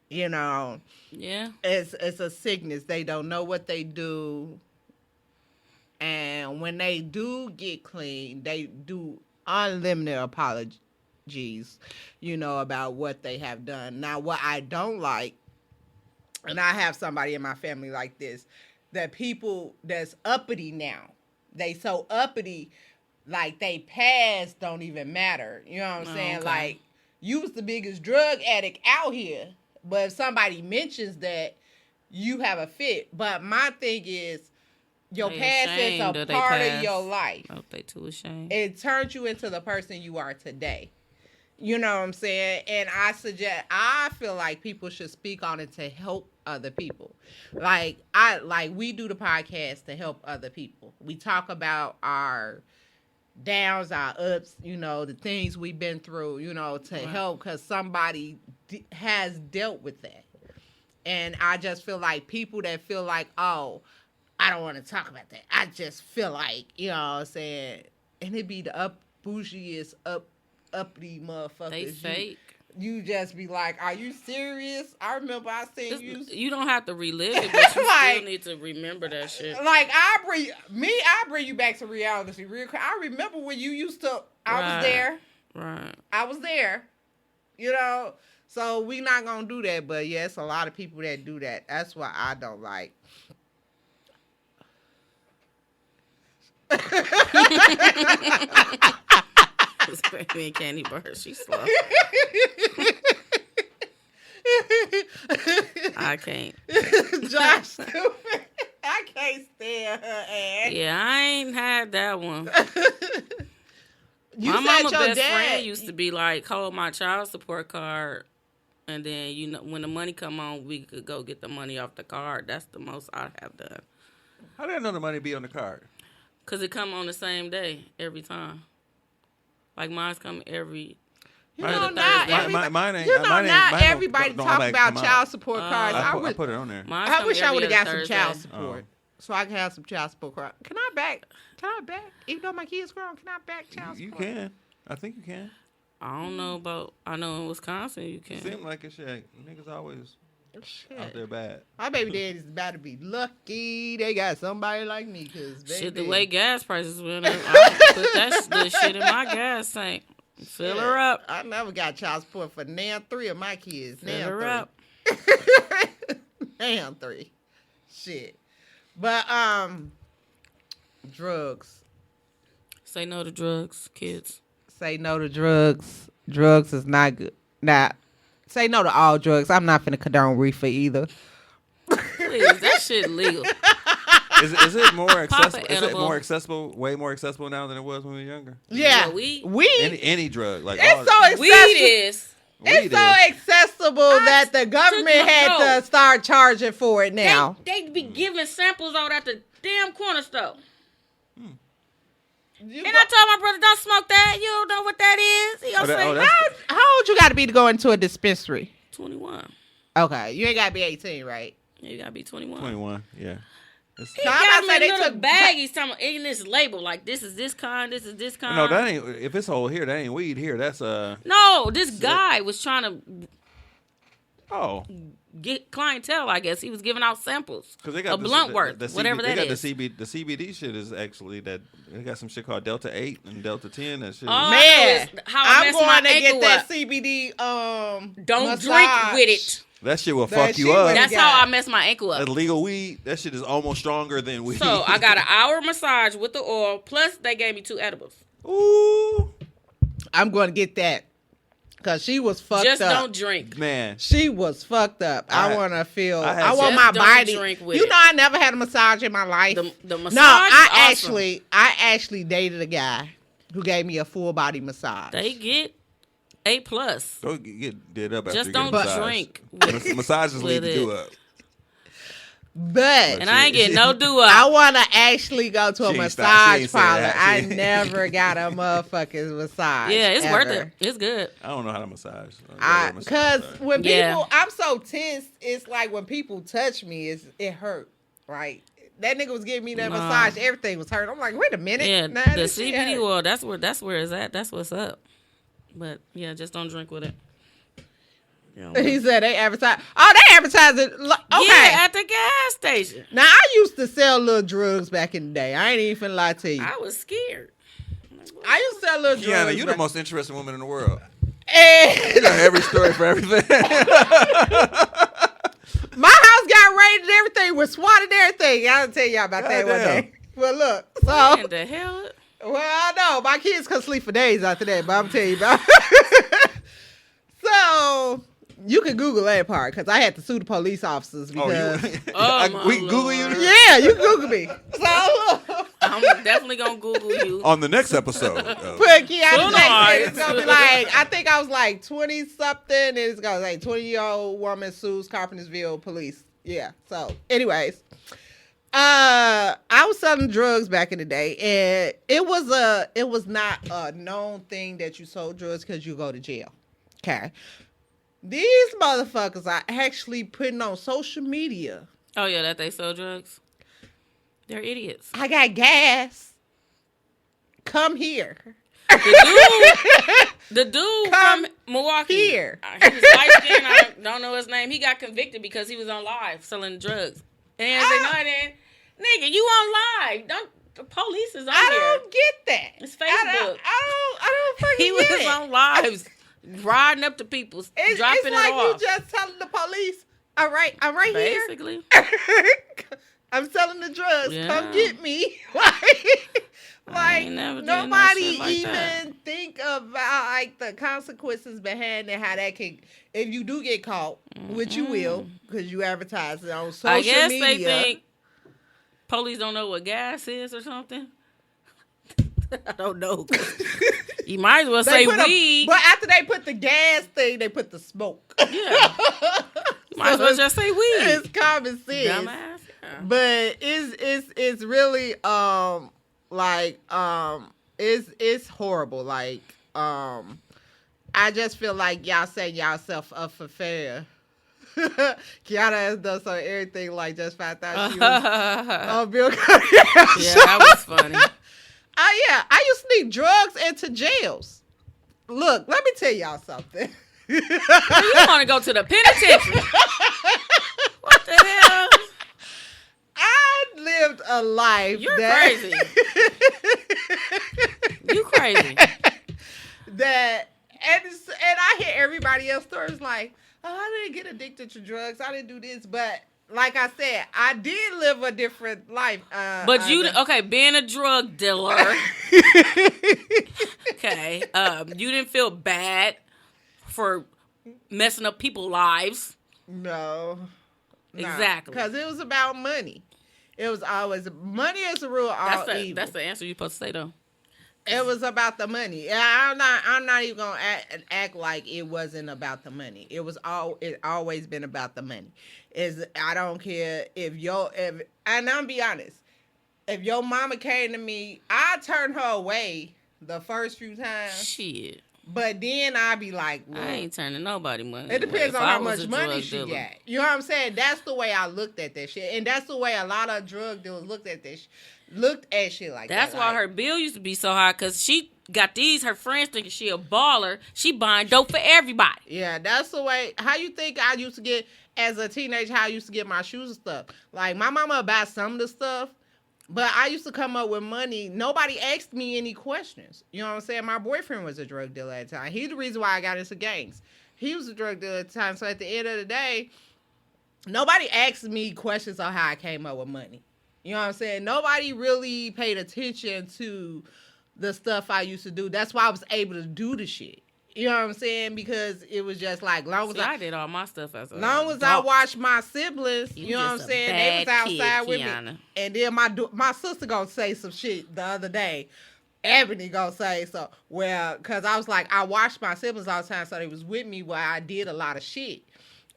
You know. Yeah. It's a sickness. They don't know what they do. And when they do get clean, they do unlimited apologies, you know, about what they have done. Now, what I don't like, and I have somebody in my family like this, that people that's uppity now, they so uppity, like they past don't even matter. You know what I'm saying? Okay. Like, you was the biggest drug addict out here, but if somebody mentions that, you have a fit. But my thing is, your They past ashamed is a of they part of past. your life. Oh, they too ashamed. It turns you into the person you are today. You know what I'm saying? And I feel like people should speak on it to help other people. Like we do the podcast to help other people. We talk about our downs, our ups, you know, the things we've been through, you know, to help because somebody has dealt with that. And I just feel like people that feel like, oh, I don't want to talk about that. I just feel like, you know what I'm saying? And it be the bougiest, uppity motherfuckers. They fake. You just be like, are you serious? I remember I seen you. You don't have to relive it, but you Like- still need to remember that shit. Like, I bring you back to reality real quick. I remember when you used to, I was Right. there. Right. I was there. You know? So we not going to do that. But yes, a lot of people that do that. That's what I don't like. This baby and Candy Bird, she's slow. I can't. Josh, stupid. I can't stand her ass. Yeah, I ain't had that one. You My said mama your best dad friend used to be like, hold my child support card, and then, you know, when the money come on, we could go get the money off the card. That's the most I have done. How did I know the money be on the card? Because it come on the same day every time. Like, mine's come every... You Mine- know, Thursday. not Mine- everybody. mine ain't- You know, mine ain't- not mine don't- everybody don't talk like about come out. child support cards. I I put it on there. Mine's I come wish I every would have got other some child Thursday. support, so I can have some child support card. Can I back? Even though my kids grown, can I back child You support? can. I think you can. I don't know about... I know in Wisconsin you It can. seems like it shit. Niggas always Shit. out there bad. My baby daddy's about to be lucky they got somebody like me, cause Shit, baby, the way gas prices went up, I put that good shit in my gas tank. Fill her up. I never got child support for now 3 of my kids. Fill Now her 3. up. Damn 3. Shit. But drugs. Say no to drugs, kids. Say no to drugs. Drugs is not good. Say no to all drugs. I'm not finna condone reefer either. Please, that shit legal. Is it more accessible? Is it edible. more accessible? Way more accessible now than it was when we were younger. Yeah. Yeah, weed. Any drug, like all- It's so accessible. Weed is. It's weed so is. accessible that the government took my had note. to start charging for it now. They be giving samples out at the damn corner store. You And go- I told my brother, don't smoke that. You don't know what that is. He gonna Oh, that- say, oh, that's- how old you got to be to go into a dispensary? 21. Okay, you ain't got to be 18, right? Yeah, you gotta be 21. 21. Yeah. It's- He So I'm got about to him say in they little took- bag. He's talking about in this label, like this is this kind, this is this kind. no, that ain't. If it's whole here, that ain't weed here. That's No, this guy was trying to oh, get clientele, I guess. He was giving out samples. because they got a blunt worth, the CB whatever they that got is. the CBD shit is actually that they got some shit called Delta 8 and Delta 10. That shit. Oh, Man, how I I'm messed going my to get ankle that up. CBD. Don't massage. drink with it. that shit will That fuck you shit up. will- That's got- how I messed my ankle That up. legal weed, that shit is almost stronger than weed. So I got an hour massage with the oil, plus they gave me 2 edibles. Ooh, I'm going to get that because she was fucked Just up. don't drink. man. She was fucked up. I I- want to feel. I had I want Just my don't body. drink with You it. know, I never had a massage in my life. The massage No, I is awesome. actually dated a guy who gave me a full body massage. They get A+. Go get did up after Just you don't get a massage. drink. Massages lead with to do it. up. But And I ain't getting no do I up. want to actually go to a She ain't stop- she massage ain't saying parlor. that. I She- never got a motherfucking massage. Yeah, it's worth ever. it. It's good. I don't know how to massage. Because when people, Yeah. I'm so tense. It's like when people touch me, it hurt. Right? That nigga was giving me that massage. Everything was hurt. I'm like, wait a minute. Yeah, nah, the CBD oil. That's where it's at. That's what's up. But yeah, just don't drink with it. He said they advertise. Oh, they advertise it. Okay. Yeah, at the gas station. Now, I used to sell little drugs back in the day. I ain't even finna lie to you. I was scared. I used to sell little drugs. Kiana, you the most interesting woman in the world. And You got every story for everything. my house got raided and everything was SWAT and everything. I'll tell y'all about that one Goddamn. day. Well, look. So, What the hell? well, I know. My kids couldn't sleep for days after that, but I'm telling you about So, you can Google that part because I had to sue the police officers because... We Google you Yeah, you Google me. So, look. I'm definitely gonna Google you. on the next episode. Put Keanu Jackson. It's gonna be like, I think I was like 20 something. And it's gonna be like 20-year-old woman sues Carpentersville police. Yeah. So, anyways, I was selling drugs back in the day, and it was not a known thing that you sold drugs because you go to jail. Okay. These motherfuckers are actually putting on social media. Oh yeah, that they sell drugs. They're idiots. I got gas. Come here. The dude Come from Milwaukee. here. He was light skinned. I don't know his name. He got convicted because he was on live selling drugs. And they know then, nigga, you on live. The police is on I here. don't get that. It's Facebook. I don't fucking He was get it. on lives, riding up to people, It's dropping like it off. you just telling the police, all right, I'm right Basically. here. I'm selling the drugs. Yeah. Come get me. I ain't never did no nobody shit like even that. think about like the consequences behind it, how that can, if you do get caught, which you will, because you advertise it on social I guess media. they think police don't know what gas is or something. I don't know. You might as well They say put weed. but after they put the gas thing, they put the smoke. Yeah. You might as well just say weed. It's common sense. Dumbass. Yeah. But it's really it's horrible. Like I just feel like y'all setting yourself up for failure. Kiana has done so everything like just found out she was on Bill Cosby. Yeah, that was funny. Oh yeah, I used to sneak drugs into jails. Look, let me tell y'all something. You want to go to the penitentiary? What the hell? I lived a life. You're crazy. You crazy. That and I hear everybody else stories like, oh, I didn't get addicted to drugs. I didn't do this, but like I said, I did live a different life. But being a drug dealer. Okay, you didn't feel bad for messing up people's lives. No. Exactly. Because it was about money. It was always money is the rule of all evil. That's the answer you're supposed to say though. It was about the money. I'm not even gonna act like it wasn't about the money. It always been about the money. I don't care and I'm be honest. If your mama came to me, I turned her away the first few times. Shit. But then I'd be like, well, I ain't turning nobody money. it depends away. on If I how was much a money drug she dealer. got. You know what I'm saying? That's the way I looked at that shit. And that's the way a lot of drug dealers looked at shit like that. That's why her bill used to be so high, because she got her friends thinking she a baller. She buying dope for everybody. Yeah, that's the way. How you think I used to get, as a teenager, how I used to get my shoes and stuff? Like, my mama would buy some of the stuff, but I used to come up with money. Nobody asked me any questions. You know what I'm saying? My boyfriend was a drug dealer at the time. He's the reason why I got into gangs. He was a drug dealer at the time. So at the end of the day, nobody asked me questions on how I came up with money. You know what I'm saying? Nobody really paid attention to the stuff I used to do. That's why I was able to do the shit. You know what I'm saying? Because it was just like, I did all my stuff as a long as I watched my siblings, you know what I'm saying? They was outside with me. And then my sister gonna say some shit the other day. Ebony gonna say so. Well, because I was like, I watched my siblings all the time, so they was with me while I did a lot of shit.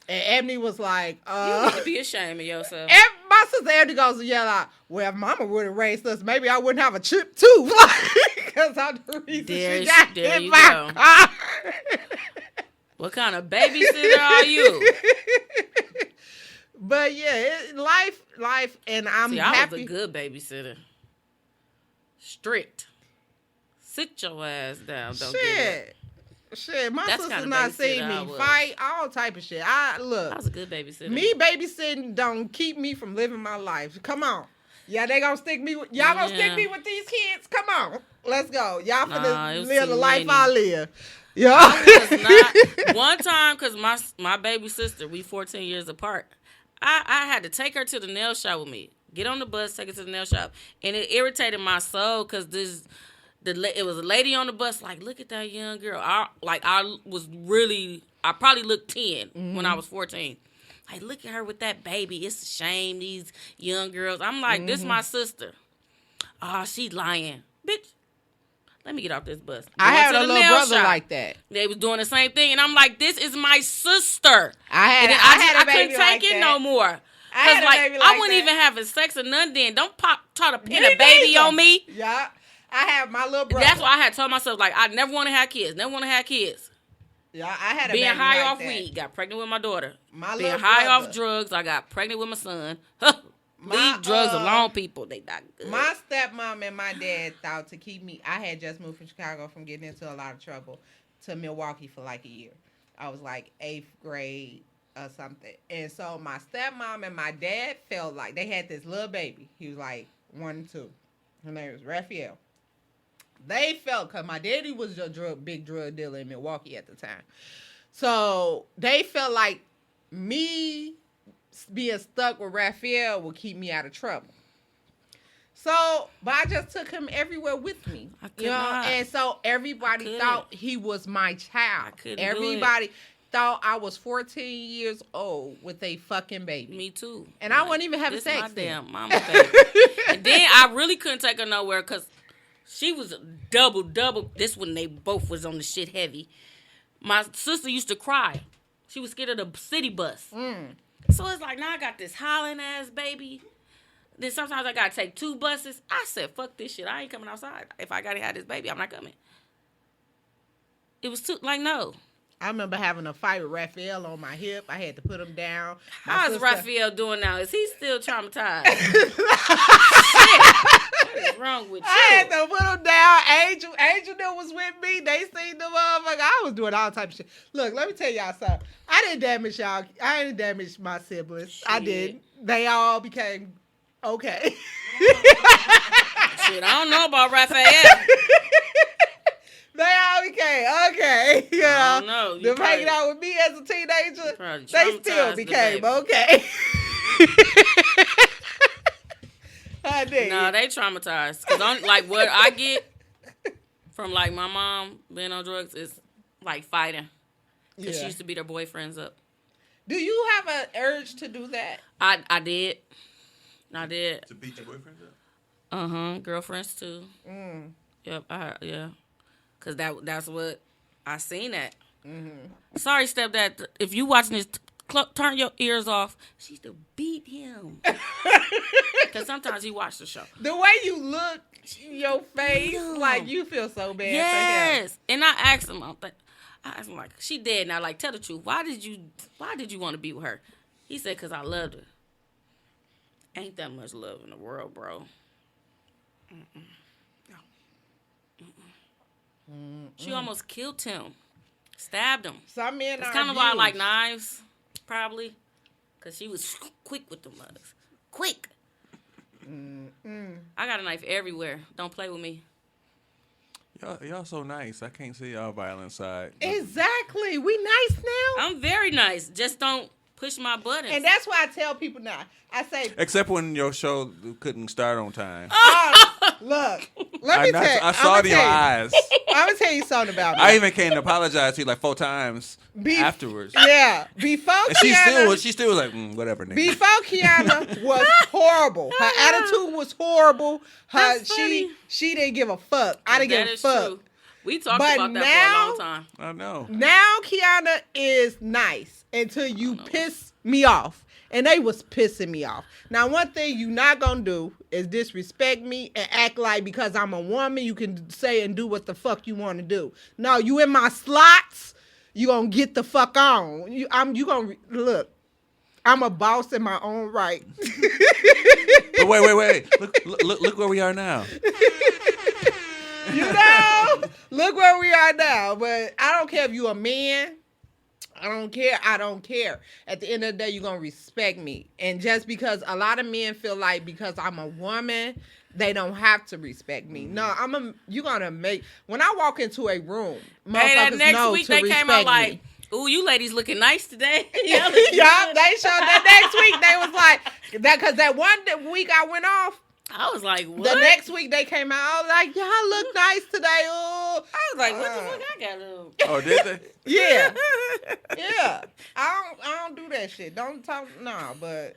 And Ebony was like, you need to be ashamed of yourself. My sister Ebony goes to yell out, well, if mama would have raised us, maybe I wouldn't have a chip too. Because I'm the reason she got in my car. What kind of babysitter are you? But But yeah, life, and I'm See, I happy. was a good babysitter. Strict. Sit your ass down. Don't get Shit, my That's sister kinda not babysitter seen I me was. fight, all type of shit. I was a good babysitter. Me babysitting don't keep me from living my life. Come on. Yeah, they gonna stick me with, y'all gonna stick me with these kids? Come on. Let's go. Y'all finna live the life I live. Yeah. I was not. One time, because my baby sister, we 14 years apart, I had to take her to the nail shop with me. Get on the bus, take her to the nail shop. And it irritated my soul because it was a lady on the bus, like, look at that young girl. I probably looked 10 when I was 14. Like, look at her with that baby. It's a shame, these young girls. I'm like, this my sister. Oh, she lying. Bitch, let me get off this bus. I had a little brother shop. like that. They was doing the same thing. And I'm like, this is my sister. I couldn't take it no more. Because, I wasn't even having sex or nothing then. Don't try to pin a baby on me. Yeah. I have my little brother. That's why I had told myself, like, I never want to have kids. Yeah, I had a being baby high like off that. weed, got pregnant with my daughter. My being little high brother. off drugs, I got pregnant with my son. Leave drugs alone, people. They not good. My stepmom and my dad thought to keep me. I had just moved from Chicago from getting into a lot of trouble to Milwaukee for like a year. I was like 8th grade or something. And so my stepmom and my dad felt like they had this little baby. He was like 1 and 2. Her name was Raphael. They felt, because my daddy was a big drug dealer in Milwaukee at the time. So they felt like me being stuck with Raphael would keep me out of trouble. So, but I just took him everywhere with me. And so everybody thought he was my child. Everybody thought I was 14 years old with a fucking baby. Me too. And I wasn't even having sex. My damn mama baby. And then I really couldn't take her nowhere because she was double. This when they both was on the shit heavy. My sister used to cry. She was scared of the city bus. So it's like, now I got this hollering ass baby. Then sometimes I got to take 2 buses. I said, fuck this shit. I ain't coming outside. If I got to have this baby, I'm not coming. It was too, like, no. I remember having a fight with Raphael on my hip. I had to put him down. How's Raphael doing now? Is he still traumatized? Shit. What is wrong with you? I had to put him down. Angel that was with me. They seen the motherfucker. I was doing all type of shit. Look, let me tell y'all something. I didn't damage y'all. I didn't damage my siblings. Shit. I did. They all became okay. Shit, I don't know about Raphael. They all became okay. You know, I don't know. Them hanging out with me as a teenager, they still became okay. I did. No, they traumatized. Cause like what I get from like my mom being on drugs is like fighting. Cause she used to beat her boyfriends up. Do you have an urge to do that? I did. To beat your boyfriends up? Girlfriends too. Yep. Yeah. Cause that's what I seen that. Sorry, stepdad. If you watching this, turn your ears off. She used to beat him. Cause sometimes he watch the show. The way you look, your face, like you feel so bad. Yes. And I asked him. I asked him like, she dead now. Like, tell the truth. Why did you want to be with her? He said, cause I loved her. Ain't that much love in the world, bro. No. She almost killed him. Stabbed him. Some men it's are kind of abused. why I like knives, probably. Because she was quick with the mugs. Quick. I got a knife everywhere. Don't play with me. Y'all so nice. I can't see y'all violent side. Exactly. We nice now. I'm very nice. Just don't push my buttons. And that's why I tell people now. I say, except when your show couldn't start on time. Look, let me tell you. I saw it in your eyes. I'm going to tell you something about me. I even came to apologize to you like 4 times afterwards. Yeah. Before and Kiana. she still was like, whatever, nigga. Before Kiana was horrible. Her attitude was horrible. She didn't give a fuck. I didn't give a fuck. True. We talked about that for a long time. I know. Now Kiana is nice until you piss me off. And they was pissing me off. Now, one thing you not going to do is disrespect me and act like because I'm a woman, you can say and do what the fuck you want to do. No, you in my slots, you going to get the fuck on. You going to, look, I'm a boss in my own right. But wait. Look where we are now. You know? Look where we are now. But I don't care if you a man. I don't care. At the end of the day, you're going to respect me. And just because a lot of men feel like because I'm a woman, they don't have to respect me. No, you're going to make, when I walk into a room, motherfuckers know to respect me. Like, ooh, you ladies looking nice today. Yeah, they showed that next week. They was like, that because that one week I went off, I was like, what? The next week they came out, I was like, y'all look nice today. Oh, I was like, what the fuck I got to? Oh, did they? Yeah. Yeah. I don't do that shit. Don't talk, but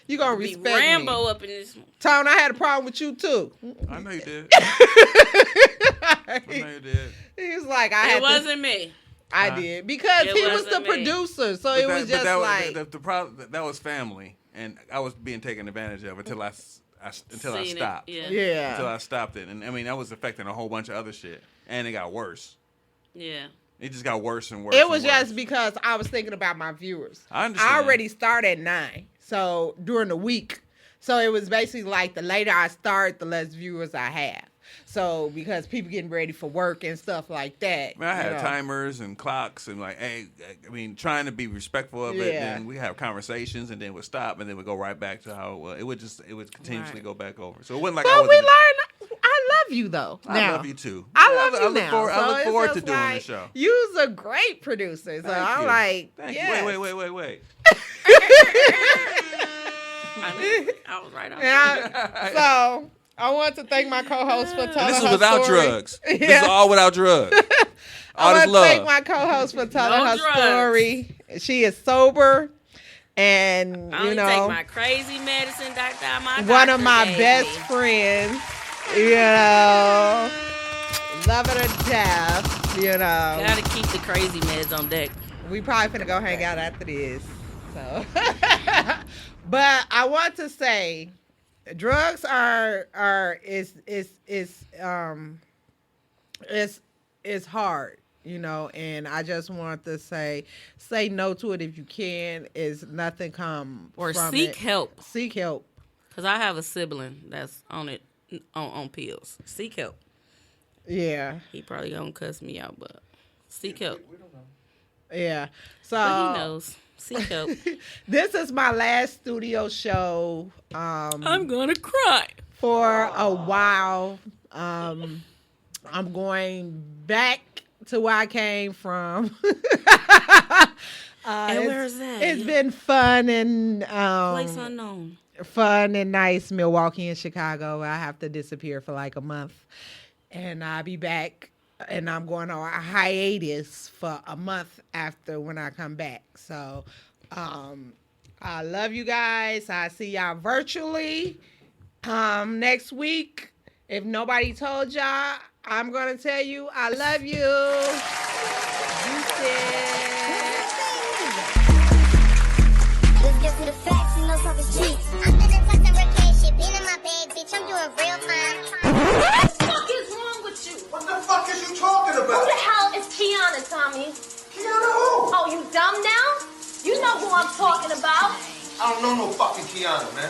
you gonna respect me. Rambo up in this. Tone, I had a problem with you too. I know you did. I know you did. He was like, It wasn't me. I did. Because he was the producer, so it was just like. The problem, that was family. And I was being taken advantage of until I stopped. Yeah. Until I stopped it. And I mean, that was affecting a whole bunch of other shit. And it got worse. Yeah. It just got worse and worse. It was just because I was thinking about my viewers. I understand. I already start at 9. So during the week. So it was basically like the later I start, the less viewers I have. So because people getting ready for work and stuff like that. I mean, I had timers and clocks and like, hey, I mean, trying to be respectful of it. And we have conversations and then we'd stop and then we'd go right back to how it was. It would continuously go back over. So it wasn't like but we learned. I love you though. I love you too. I love you now. I look forward to doing the show. You's a great producer. So I'm like, thank you. Wait. I was right on. So I want to thank my co-host for telling her story. This is without drugs. This is all without drugs. All I this want love. to thank my co-host for telling her story. She is sober. And, I only take my crazy medicine, one of my best friends, love her to death, Gotta keep the crazy meds on deck. We probably finna go hang out after this. So, but I want to say, drugs is hard, and I just want to say no to it if you can. Is nothing come or from seek it. help. Seek help. Cause I have a sibling that's on it on pills. Seek help. Yeah. He probably gonna cuss me out, but seek help. We don't know. Yeah. So but he knows. Seek help. This is my last studio show. I'm gonna cry for a while. I'm going back to where I came from. And where's that? It's been fun and place unknown. Fun and nice. Milwaukee and Chicago. I have to disappear for like a month, and I'll be back. And I'm going on a hiatus for a month after when I come back. So, I love you guys. I see y'all virtually next week. If nobody told y'all, I'm going to tell you I love you. Let's get to the facts. You know something's cheap. I'm in the fucking vacation. Being in my bag, bitch. I'm doing real fine. What the fuck is you talking about? Who the hell is Kiana, Tommy? Kiana who? Oh, you dumb now? You know who I'm talking about. I don't know no fucking Kiana, man.